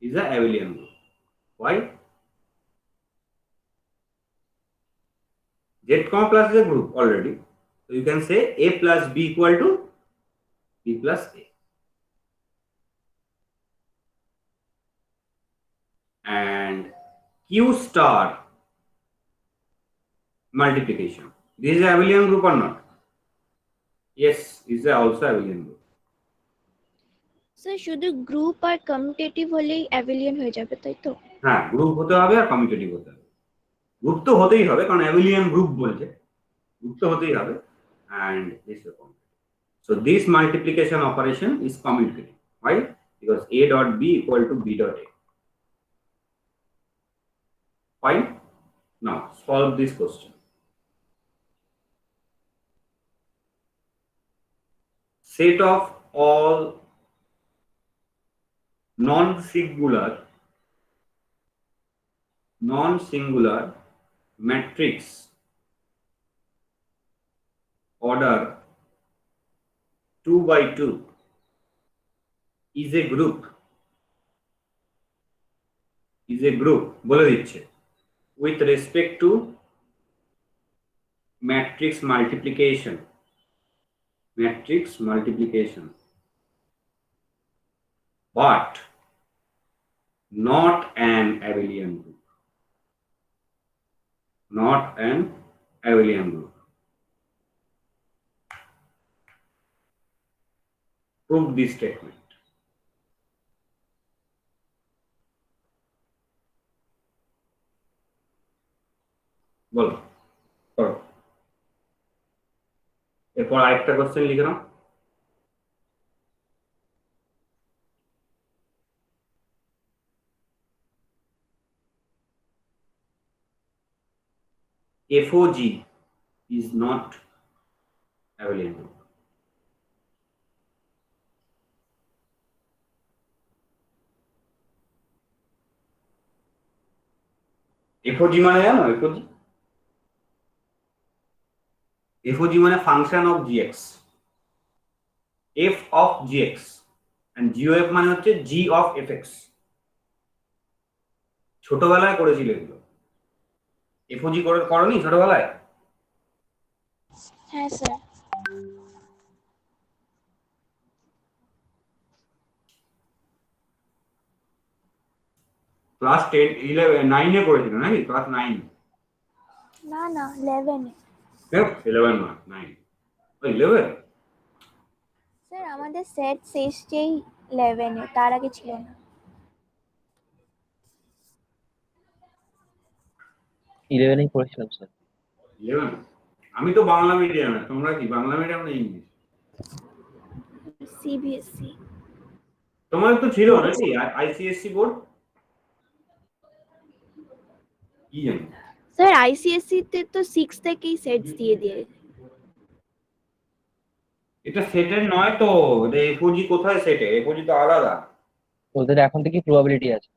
It is a abelian group. Why? Z comma plus is a group already. So you can say A plus B equal to B plus A. And Q star multiplication. This is a abelian group or not? Yes, it is also abelian group. Sir শুধু group আর commutative হলেই অ্যাভিলিয়ন হয়ে যাবে তাই তো? হ্যাঁ, group হতে হবে আর commutative হতে হবে। গ্রুপ তো হতেই হবে, কারণ অ্যাবিলিয়ান গ্রুপ বলছে, গ্রুপ তো হতেই হবে। And this so this multiplication operation is commutative. Why? Because a dot b equal to b dot a. Fine. Now solve this question. Set of all non-singular matrix order 2 by 2 is a group বলে দিচ্ছে with respect to matrix multiplication but not an abelian group. Prove this statement. বলো, করো। এরপর আরেকটা question লিখে নাও। FOG is not abelian group. FOG মানে জানো? FOG মানে function of gx, f of gx, and GOF মানে হচ্ছে g of fx। ছোটবেলায় করেছিল এগুলো। FOG করনি ছোটবেলায়? হ্যাঁ স্যার। ক্লাস 10 11 9 এ করেছিল নাকি? ক্লাস 9? না না 11 এ। 11 না 9, ও 11। স্যার আমাদের সেট শেষেই 11 এ, তার আগে ছিল না। 11 পড়েছিলাম স্যার। 11? আমি তো বাংলা মিডিয়ামে, তোমরা কি বাংলা মিডিয়াম না ইংলিশ? সিবিএসসি। তোমার তো ছিল নাকি আইসিএসসি বোর্ড? কি জানি। স্যার আইসিএসসি তে তো 6 থেকেই সেটস দিয়ে দিয়ে। এটা সেটের নয় তো, এটা এফওজি কোথায় সেটে? এফওজি তো আলাদা। ওদের এখন থেকে প্রবাবিলিটি আছে।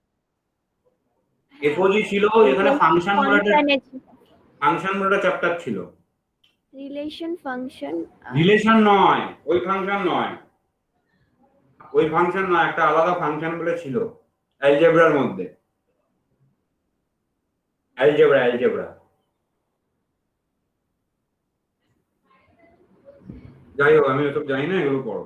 এফওজি ছিল যেখানে ফাংশন বলে একটা চ্যাপ্টার ছিল। Relation function. রিলেশন নয়, ওই ফাংশন নয়, একটা আলাদা ফাংশন বলে ছিল অ্যালজেব্রার মধ্যে। অ্যালজেব্রা। যাই হোক, আমি ওসব জানি না, এগুলো পড়ো।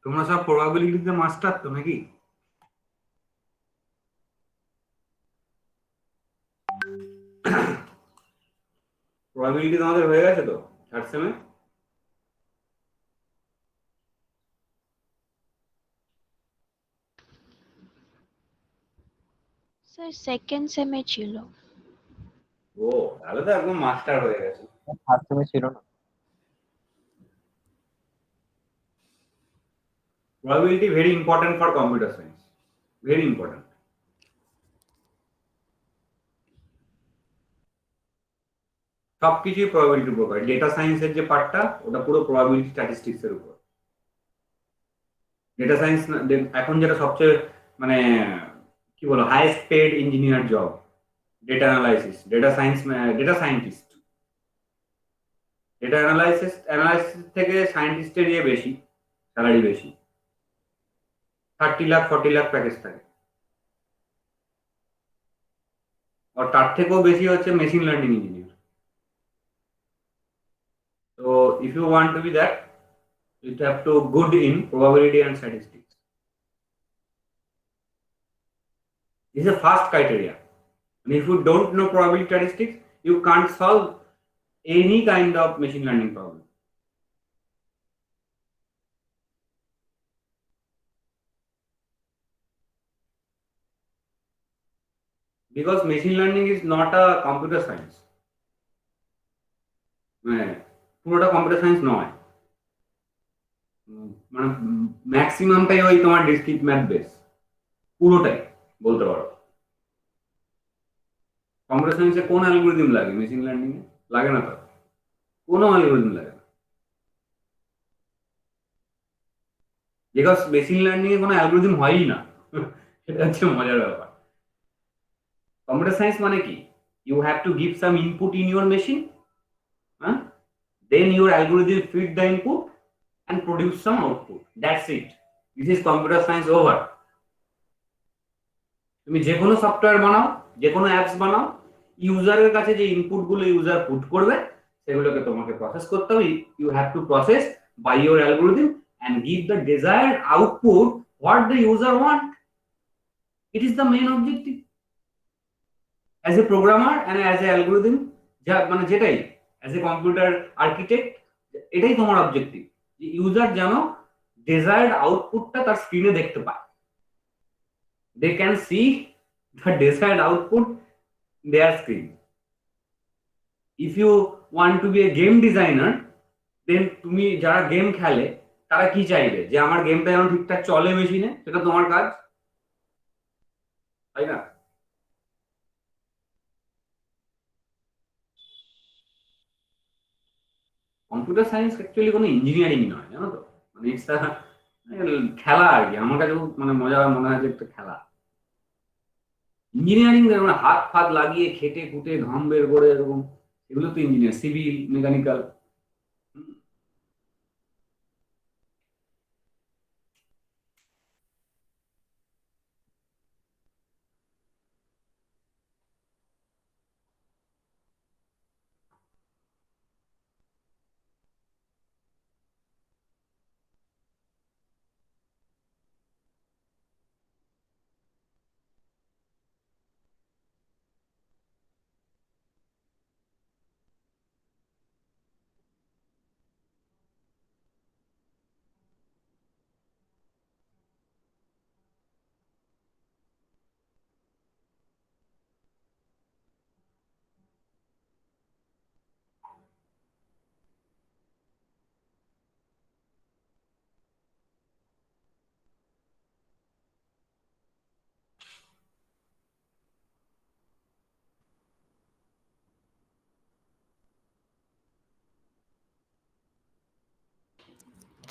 তোমরা সব প্রবাবিলিটিতে মাস্টার তো নাকি? প্রবাবিলিটি তোমাদের হয়ে গেছে তো থার্ড সেমে? স্যার সেকেন্ড সেমে ছিল। ও, তাহলে তো একদম মাস্টার হয়ে গেছে। ফার্স্ট সেমে ছিল না। Probability very important for computer science, very important. সবকিছুই প্রবাবিলিটির উপর। ডেটা সায়েন্সের যে পার্টটা ওটা পুরো প্রবাবিলিটি স্ট্যাটিস্টিক্স এর উপর। ডেটা সায়েন্স এখন যেটা সবচেয়ে মানে কি বলো highest paid engineer job, data analysis, data science, data scientist. Data analysis থেকে সায়েন্টিস্টের ইয়ে বেশি, স্যালারি বেশি, 30 লাখ 40 লাখ প্যাকেজ থাকে। আর তার থেকেও বেশি হচ্ছে মেশিন লার্নিং ইঞ্জিনিয়ার। তো if you want to be that, you have to good in probability and statistics. This is a first criteria. And if you don't know probability statistics, you can't solve any kind of machine learning problem. Because machine learning is not a computer science. পুরোটা computer science নয়, মানে ম্যাক্সিমামটাই ওই তোমার discrete math base, পুরোটাই বলতে পারো। Computer সায়েন্সে কোন অ্যালগরিদম লাগে মেশিন লার্নিং এ? লাগে না, তো কোনো অ্যালগরিদম লাগে না। বিকজ মেশিন লার্নিং এ কোনো অ্যালগরিদম হয়ই না। এটা হচ্ছে মজার ব্যাপার। কম্পিউটার সায়েন্স মানে কি, you have to give some input in your machine, then your algorithm feed the input and produce some output. That's it. This is computer science over. তুমি যে কোনো সফটওয়্যার বানাও, যে কোনো অ্যাপস বানাও, ইউজারের কাছে যে ইনপুট গুলো ইউজার পুট করবে সেগুলোকে তোমাকে প্রসেস করতে হবে। You have to process by your algorithm and give the desired output what the user want. It is the main objective as a programmer and as a algorithm, যা মানে যেটাই as a computer architect, এটাই তোমার objective যে user যেন desired আউটপুটটা তার স্ক্রিনে দেখতে পায়। They can see the desired output their screen. If you want to be a game designer, then তুমি যারা গেম খেলে তারা কি চাইবে, যে আমার গেমটা যেন ঠিকঠাক চলে মেশিনে, সেটা তোমার কাজ, তাই না? কম্পিউটার সায়েন্স অ্যাকচুয়ালি কোনো ইঞ্জিনিয়ারিং নয়, জানো তো, মানে ইটস খেলা আর কি। আমার কাছে মানে মজা মনে হয় যে একটা খেলা। ইঞ্জিনিয়ারিং মানে হাত ফাত লাগিয়ে খেটে খুটে ঘাম বের করে এরকম, এগুলো তো ইঞ্জিনিয়ার, সিভিল, মেকানিক্যাল।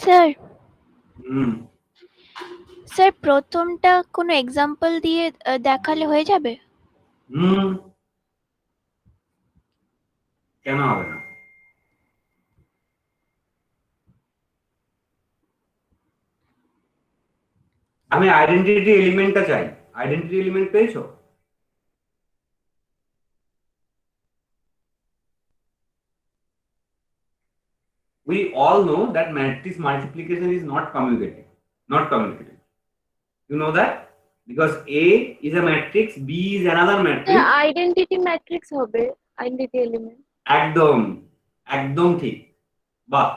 স্যার, হুম, স্যার প্রথমটা কোনো এক্সাম্পল দিয়ে দেখালে হয়ে যাবে? হুম, কেন হবে না? আমি আইডেন্টিটি এলিমেন্টটা চাই। আইডেন্টিটি এলিমেন্ট পেয়েছো? We all know that matrix multiplication is not commutative, not commutative. You know that? Because A is a matrix, B is another matrix. Identity matrix হবে, আইডেন্টিটি এলিমেন্ট। একদম, একদম ঠিক। বাহ,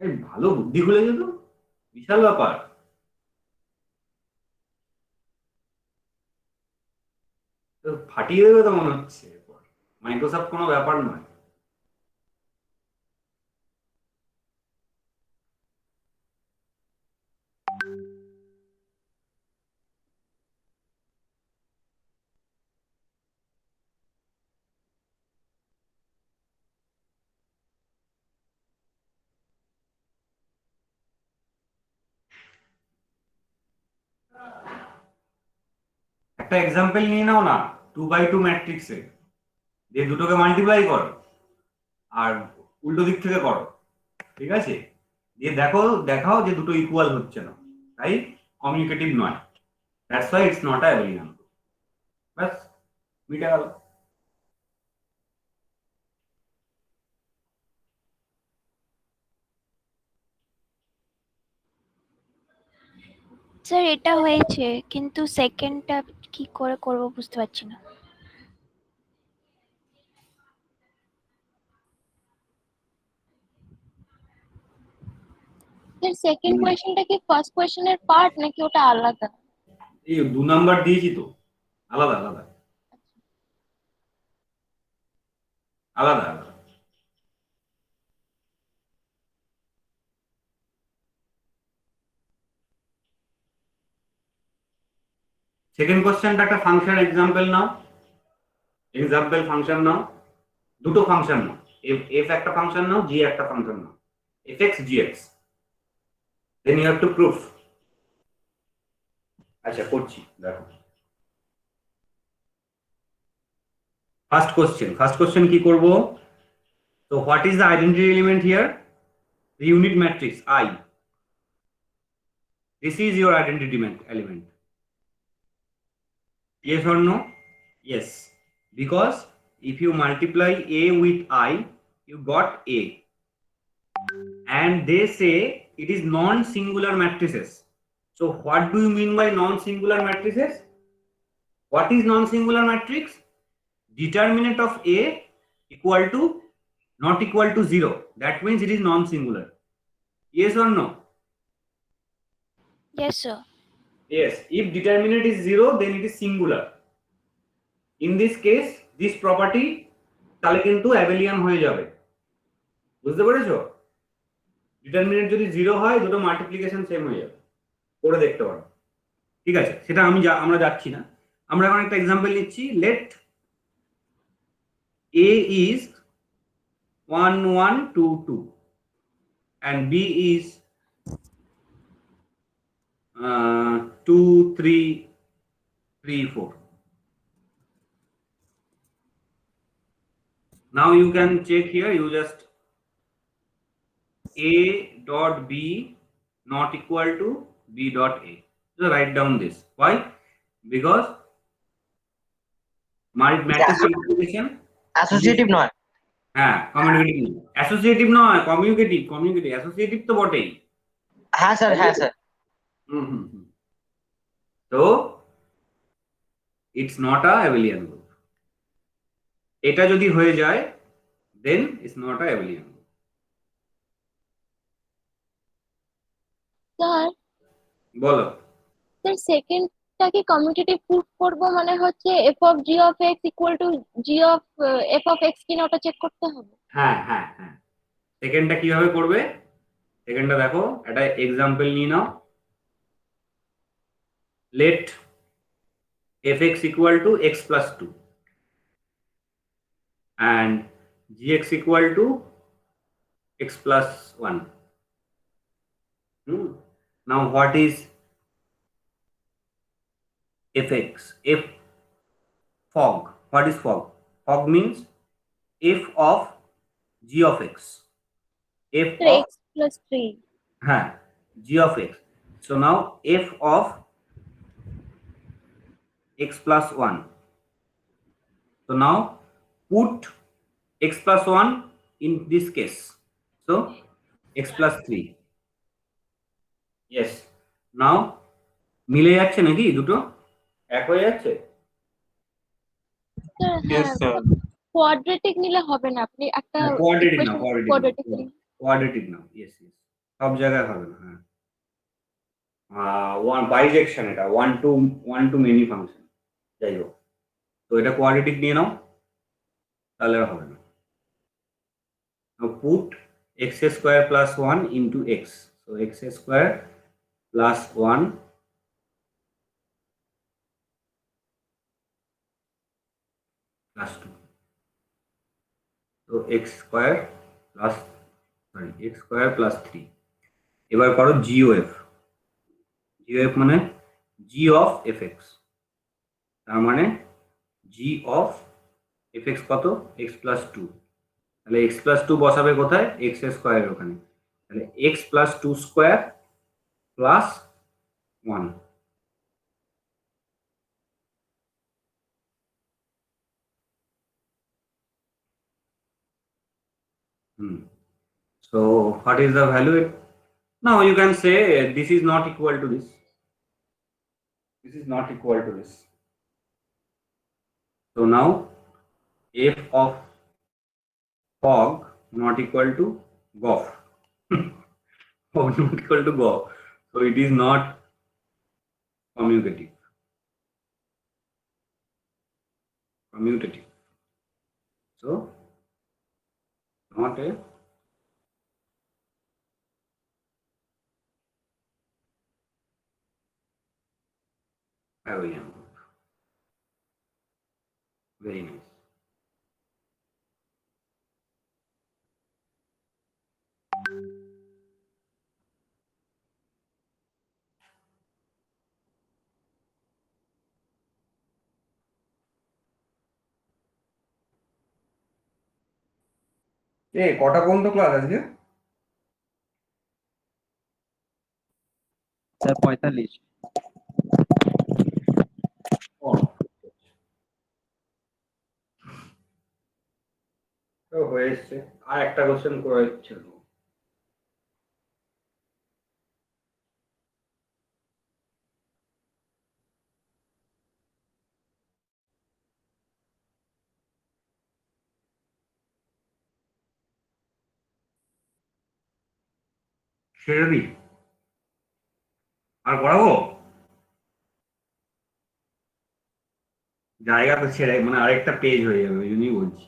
এই ভালো বুদ্ধি খুলেছো তো, বিশাল ব্যাপার। তো ফাটিয়ে দেবে তো মনে হচ্ছে, মাইক্রোসফট কোনো ব্যাপার নয়। একটা এক্সাম্পল নিয়ে নাও না 2x2 ম্যাট্রিক্সে, দিয়ে দুটোকে মাল্টিপ্লাই করো আর উল্টো দিক থেকে করো, ঠিক আছে, দিয়ে দেখাও যে দুটো ইকুয়াল হচ্ছে না, তাই কমিউনিকেটিভ নয়, that's why it's not a abelian group. ব্যাস, মিটে গেল। স্যার এটা হয়েছে, কিন্তু সেকেন্ডটা কি করে করব বুঝতে পারছি না। স্যার সেকেন্ড কোয়েশ্চেনটা কি ফার্স্ট কোয়েশ্চেনের পার্ট নাকি ওটা আলাদা? এই 2 নাম্বার দিয়েছি তো, আলাদা আলাদা আলাদা আলাদা। সেকেন্ড কোশ্চেনটা একটা ফাংশন এক্সাম্পল নাও, এক্সাম্পল ফাংশন নাও, দুটো ফাংশন নাও, এফ একটা ফাংশন নাও, জি একটা ফাংশন নাও, F X G X, then you have to proof. আচ্ছা করছি, দেখো ফার্স্ট কোশ্চেন কি করব? তো what is the identity element here? The unit matrix I. This is your identity element. Yes or no? Yes. Because if you multiply A with I, you got A. And they say it is non-singular matrices. So what do you mean by non-singular matrices? What is non-singular matrix? Determinant of A equal to not equal to 0. That means it is non-singular. Yes or no? Yes sir. Yes, if determinant is 0, then it is singular. In this case, this property তাহলে কিন্তু abelian হয়ে যাবে, বুঝতে পেরেছো? Determinant যদি 0 হয়, দুটো multiplication same হয়ে যাবে, করে দেখতে পারো, ঠিক আছে? সেটা আমরা যাচ্ছি না, আমরা এখন একটা এক্সাম্পল নিচ্ছি। Let A is 1 1 2 2 and B is 2 3 3 4. Now you can check here, you just A dot B not equal to B dot A. So write down this. Why? Because matrix multiplication associative নয়। হ্যাঁ communicative নয়, associative নয়, communicative associative তো বটেই। হ্যাঁ sir. তো it's not a abelian group. এটা যদি হয়ে যায় then it's not a abelian group. Sir বলো। স্যার সেকেন্ডটা কি কমিউটেটিভ প্রুফ করব, মানে হচ্ছে f of g of x equal to g of f of x কিনা ওটা চেক করতে হবে? হ্যাঁ হ্যাঁ হ্যাঁ, সেকেন্ডটা কিভাবে করবে? সেকেন্ডটা দেখো, একটা এক্সাম্পল নিয়ে নাও। Let fx equal to x plus 2 and gx equal to x plus 1. Now what is fx? F fog. What is fog? Fog means f of g of x. F sir of x plus 3। g of x. So now f of x plus 1. So now put x plus 1 in this case. So x plus 3. Yes. Now মিলে যাচ্ছে নাকি? দুটো এক হয়ে যাচ্ছে? Sir হ্যাঁ, quadratic নিলে হবে না, আপনি একটা কোয়াড্রেটিক না, কোয়াড্রেটিক কোয়াড্রেটিক না। ইয়েস ইয়েস, সব জায়গায় হবে না। হ্যাঁ, ওয়ান বাইজেকশন, এটা ওয়ান টু মেনি ফাংশন, যাই হোক। তো এটা কোয়াড্রেটিক নিয়ে নাও, তাহলে আর হবে না। Put x square plus 1 into x, so x square plus 1 plus 2, তো x square plus x square plus 3। এবার করো জিওএফ। জিওএফ মানে g অফ fx, তার মানে জি অফ এফ এক্স কত, এক্স প্লাস টু। তাহলে এক্স প্লাস টু বসাবে কোথায়, এক্স স্কোয়ারের ওখানে। তাহলে X plus two square plus one. So what is the value? Now you can say this is not equal to this. This is not equal to this. So now f of fog not equal to gof. Fog not equal to gof. So it is not commutative. Commutative. So not a Abelian group. Very nice. এ কটা পর্যন্ত class আজকে? Sir 45। তো হয়ে এসছে, আর একটা question করে ছিল। ছেড়ে দিই, আর করাবো? জায়গা তো ছেড়ে, মানে আরেকটা পেজ হয়ে যাবে, ওই জন্যই বলছি।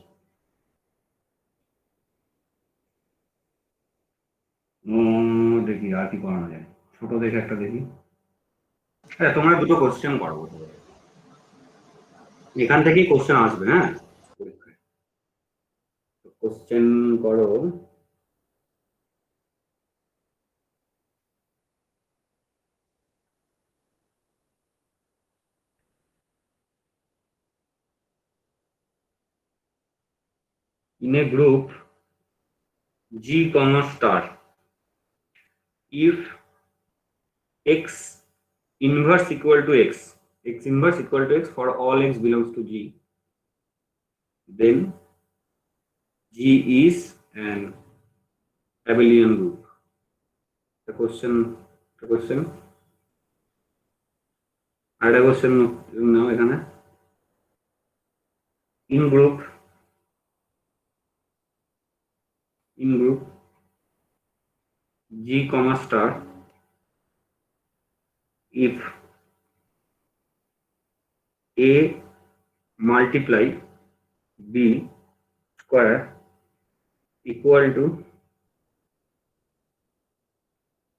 দেখি আর কি করানো যায়, ছোট দেখে একটা দেখি। আচ্ছা তোমরা দুটো কোশ্চেন করবো, এখান থেকেই কোশ্চেন আসবে। হ্যাঁ, কোশ্চেন করো। In a group G comma star, if x inverse equal to x, x inverse equal to x for all x belongs to G, then G is an abelian group. The question আর একটা question নাও এখানে। in group G comma star, if A multiply B square equal to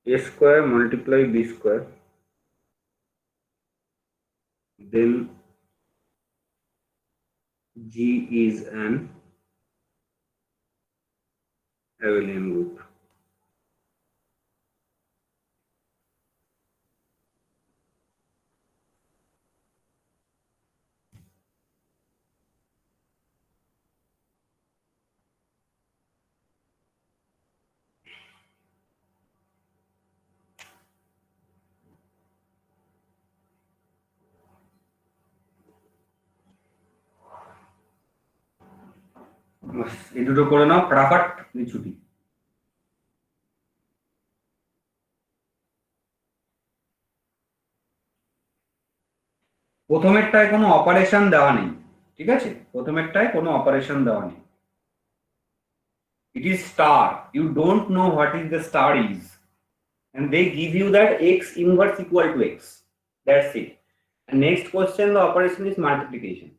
A square multiply B square, then G is an abelian group. এই দুটো করে নাও ফটাফট, ছুটি। প্রথমেরটায় কোনো operation দেওয়া নেই, ঠিক আছে? প্রথমেরটায় কোনো অপারেশন দেওয়া নেই। It is star. You don't know what is the star is, and they give you that x inverse equal to x. That's it. And next question, the operation is multiplication.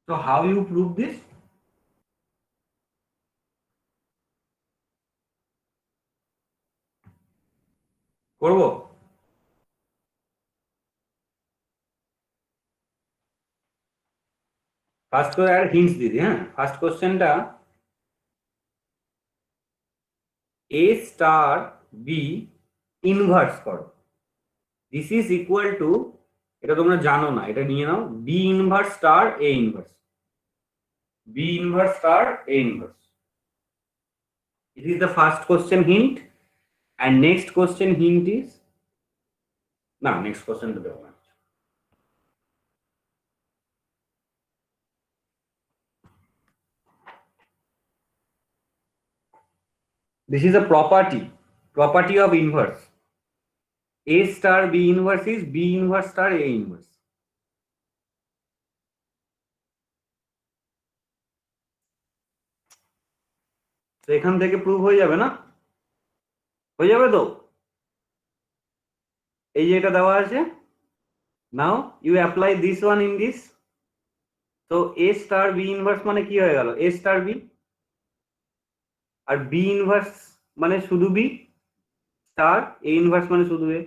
So how you prove this? করবো? First করে আর hints দিদি, হ্যাঁ। First কোশ্চেনটা a star b inverse করো। This is equal to, এটা তোমরা জানো না, এটা নিয়ে নাও, b inverse star a inverse. B inverse star a inverse. It is the first question hint, and next question hint is, না next question to দেবো না। This is a property of inverse. A star B inverse is B inverse star A inverse. তো এখান থেকে prove হয়ে যাবে না? হয়ে যাবে তো? এই যে এটা দেওয়া আছে, now you apply this one in this. তো A স্টার B ইনভার্স মানে কি হয়ে গেল? A স্টার B, আর B ইনভার্স মানে শুধু B, স্টার A ইনভার্স মানে শুধু A।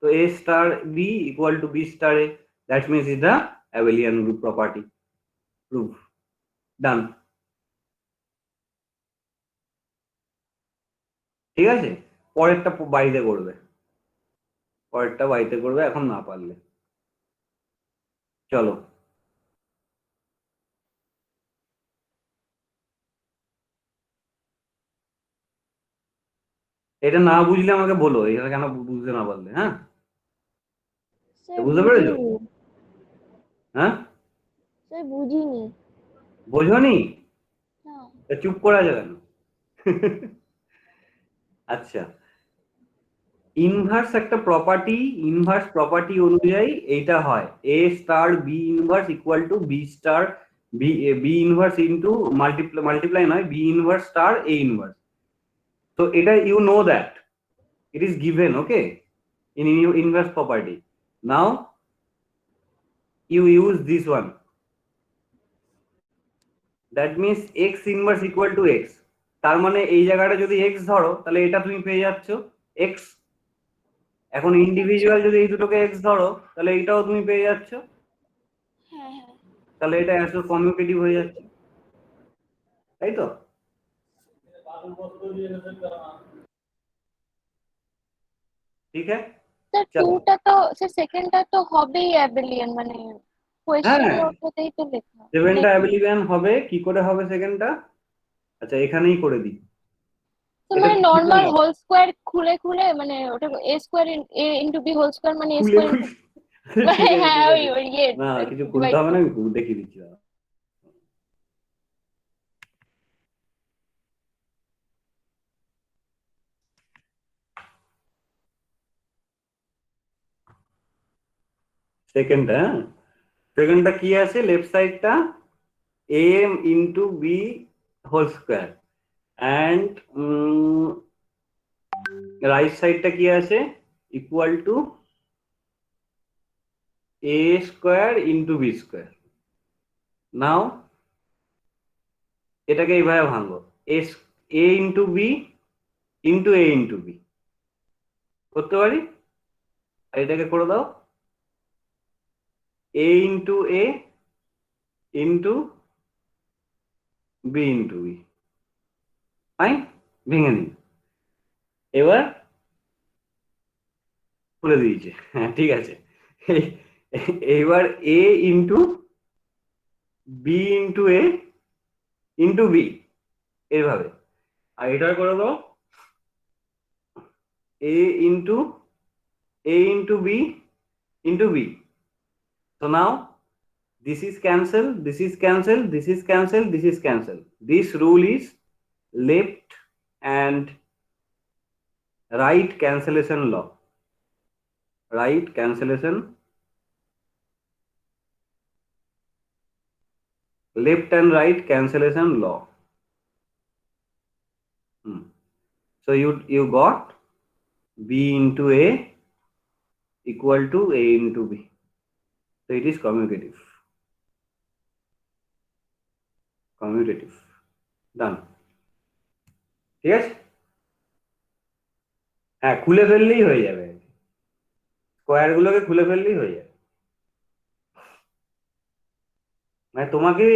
তো A star B equal to B star A, that means is the abelian group property. Proof. Done. ঠিক আছে, পরেরটা বাড়িতে করবে, পরেরটা বাড়িতে করবে এখন না পারলে। চলো, এটা না বুঝলে আমাকে বলো, এটা কেন বুঝতে না পারলে। হ্যাঁ, স্যার বুঝতে পেরেছো? বুঝিনি। হ্যাঁ, স্যার বুঝিনি। বোঝনি? না। তা চুপ করে আছে কেন? আচ্ছা, ইনভার্স একটা প্রপার্টি, ইনভার্স প্রপার্টি অনুযায়ী এইটা হয় a star b inverse equal to b star b inverse into multiply নয়, b inverse star a inverse. তো এটা you know that it is given, okay, in inverse property. Now you use this one, that means x inverse equal to x. তার মানে এই জায়গাটা যদি x ধরো তাহলে এটা তুমি পেয়ে যাচ্ছ x। এখন ইন্ডিভিজুয়াল যদি এই দুটোকে x ধরো তাহলে এইটাও তুমি পেয়ে যাচ্ছ, হ্যাঁ হ্যাঁ তাহলে এটা অ্যাসো কমিউটেটিভ হয়ে যাচ্ছে, তাই তো? ঠিক আছে, স্যার চলো। টুটা তো, স্যার সেকেন্ডটা তো হবেই অ্যাবেলিয়ান, মানে কোয়েশ্চেন হ্যাঁ, ওটাতেই তো লেখা। সেভেনটা অ্যাবিলিভিয়ান হবে, কি করে হবে সেকেন্ডটা? আচ্ছা এখানেই করে দিই, তো এটা মানে তো খুলে নর্মাল নাও। হোল স্কোয়ার খুলে খুলে মানে ওটা এ স্কোয়ার এ ইন্টু বি হোল স্কোয়ার মানে এ খুলে স্কোয়ার খুলে ঠিক আছে হ্যাঁ ঠিক ওই আছে, ওই ইয়ে না কিছু খুলতে ডিভাইড হবে না, করে। আমি দেখিয়ে দিচ্ছি দাঁড়াও। সেকেন্ডটা, হ্যাঁ, সেকেন্ডটা কি আছে? লেফট সাইডটা a into b whole square, and right সাইডটা কি আছে? Equal to a square into b square. Now এটাকে এইভাবে ভাঙো, a into B into a into b করতে পারি, আর এটাকে করে দাও a into a into B into b. Fine, ভেঙে নিন। এবার খুলে দিয়েছে, হ্যাঁ ঠিক আছে। এইবার a into B into A into B, এইভাবে। আর এটা করে দাও a into B into B. So now this is cancel, this is cancel, this is cancel, this is cancel. This rule is left and right cancellation law. Right cancellation, left and right cancellation law. So you got b into a equal to a into b. So it is commutative. Commutative. Done. ঠিক আছে, হ্যাঁ খুলে ফেললেই হয়ে যাবে। Square গুলোকে খুলে ফেললেই হয়ে যায়। মানে তোমাকে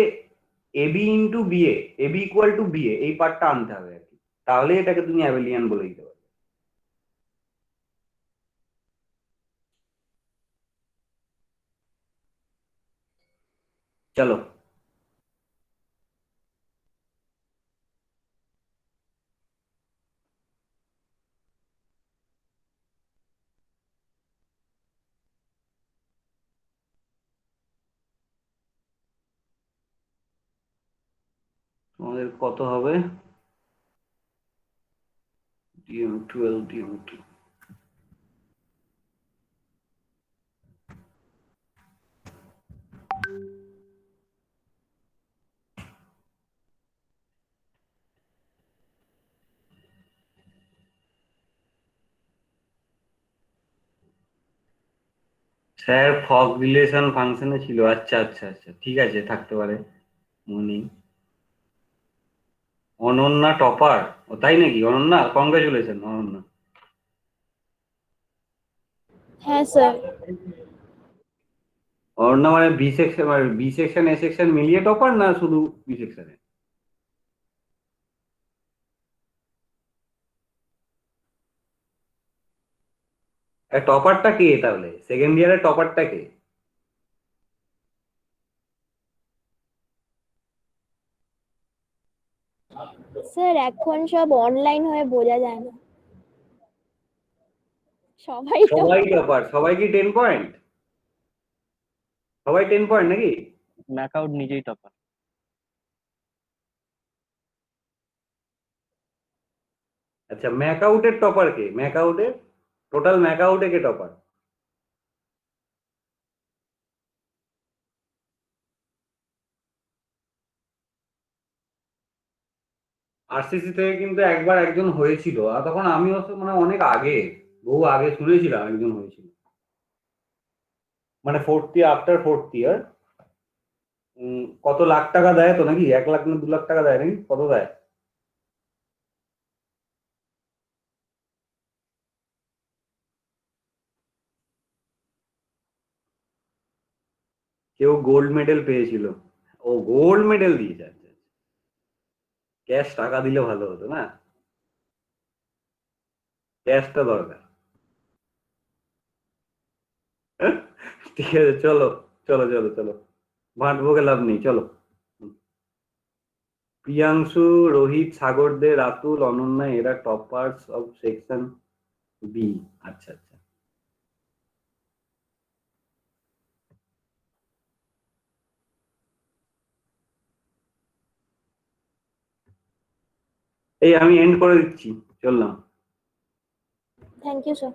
AB into BA, AB equal to BA, এই পার্টটা আনতে হবে আর কি, তাহলে এটাকে তুমি অ্যাবেলিয়ান বলে দিতে পারবে। চলো, তোমাদের কত হবে? DM12 DM2 sir fog relation ফাংশনে ছিল, আচ্ছা আচ্ছা আচ্ছা, ঠিক আছে, থাকতে পারে, মনে। অনন্যা টপার, ও তাই নাকি? অনন্যা, কংগ্রেচুলেশন অনন্যা। হ্যাঁ স্যার। অনন্যা মানে বি সেকশন, মানে বি সেকশন এ সেকশন মিলিয়ে টপার, না শুধু বি সেকশনে? টপারটা কে তাহলে? সেকেন্ড ইয়ারের টপারটা কে? স্যার এখন সব অনলাইন হয়ে বোঝা যায় না, সবাই তো সবাই টপার, সবাই কি 10 পয়েন্ট? সবাই 10 পয়েন্ট নাকি? ম্যাকআউট নিজেই টপার। আচ্ছা, ম্যাকআউটের টপার কে? ম্যাকআউটের টোটাল ম্যাকআউটে কে টপার? আরসিসি থেকে কিন্তু একবার একজন হয়েছিল, আর তখন আমি মানে অনেক আগে, বহু আগে শুনেছিলাম একজন হয়েছিল, মানে fourth year, after fourth year. কত লাখ টাকা দেয় তো নাকি? 1 লাখ না 2 লাখ টাকা দেয় নাকি? কত দেয়? কেউ গোল্ড মেডেল পেয়েছিল। ও গোল্ড মেডেল দিয়েছে, আচ্ছা। ক্যাশ টাকা দিলে ভালো হতো না? ক্যাশটা দরকার। ঠিক আছে, চলো চলো চলো চলো, ভাঁটবোকে লাভ নেই, চলো। প্রিয়াংশু, রোহিত, সাগর দে, রাতুল, অনন্যা, এরা টপার্স অফ সেকশন বি। আচ্ছা আচ্ছা। এই আমি এন্ড করে দিচ্ছি, চললাম। Thank you sir.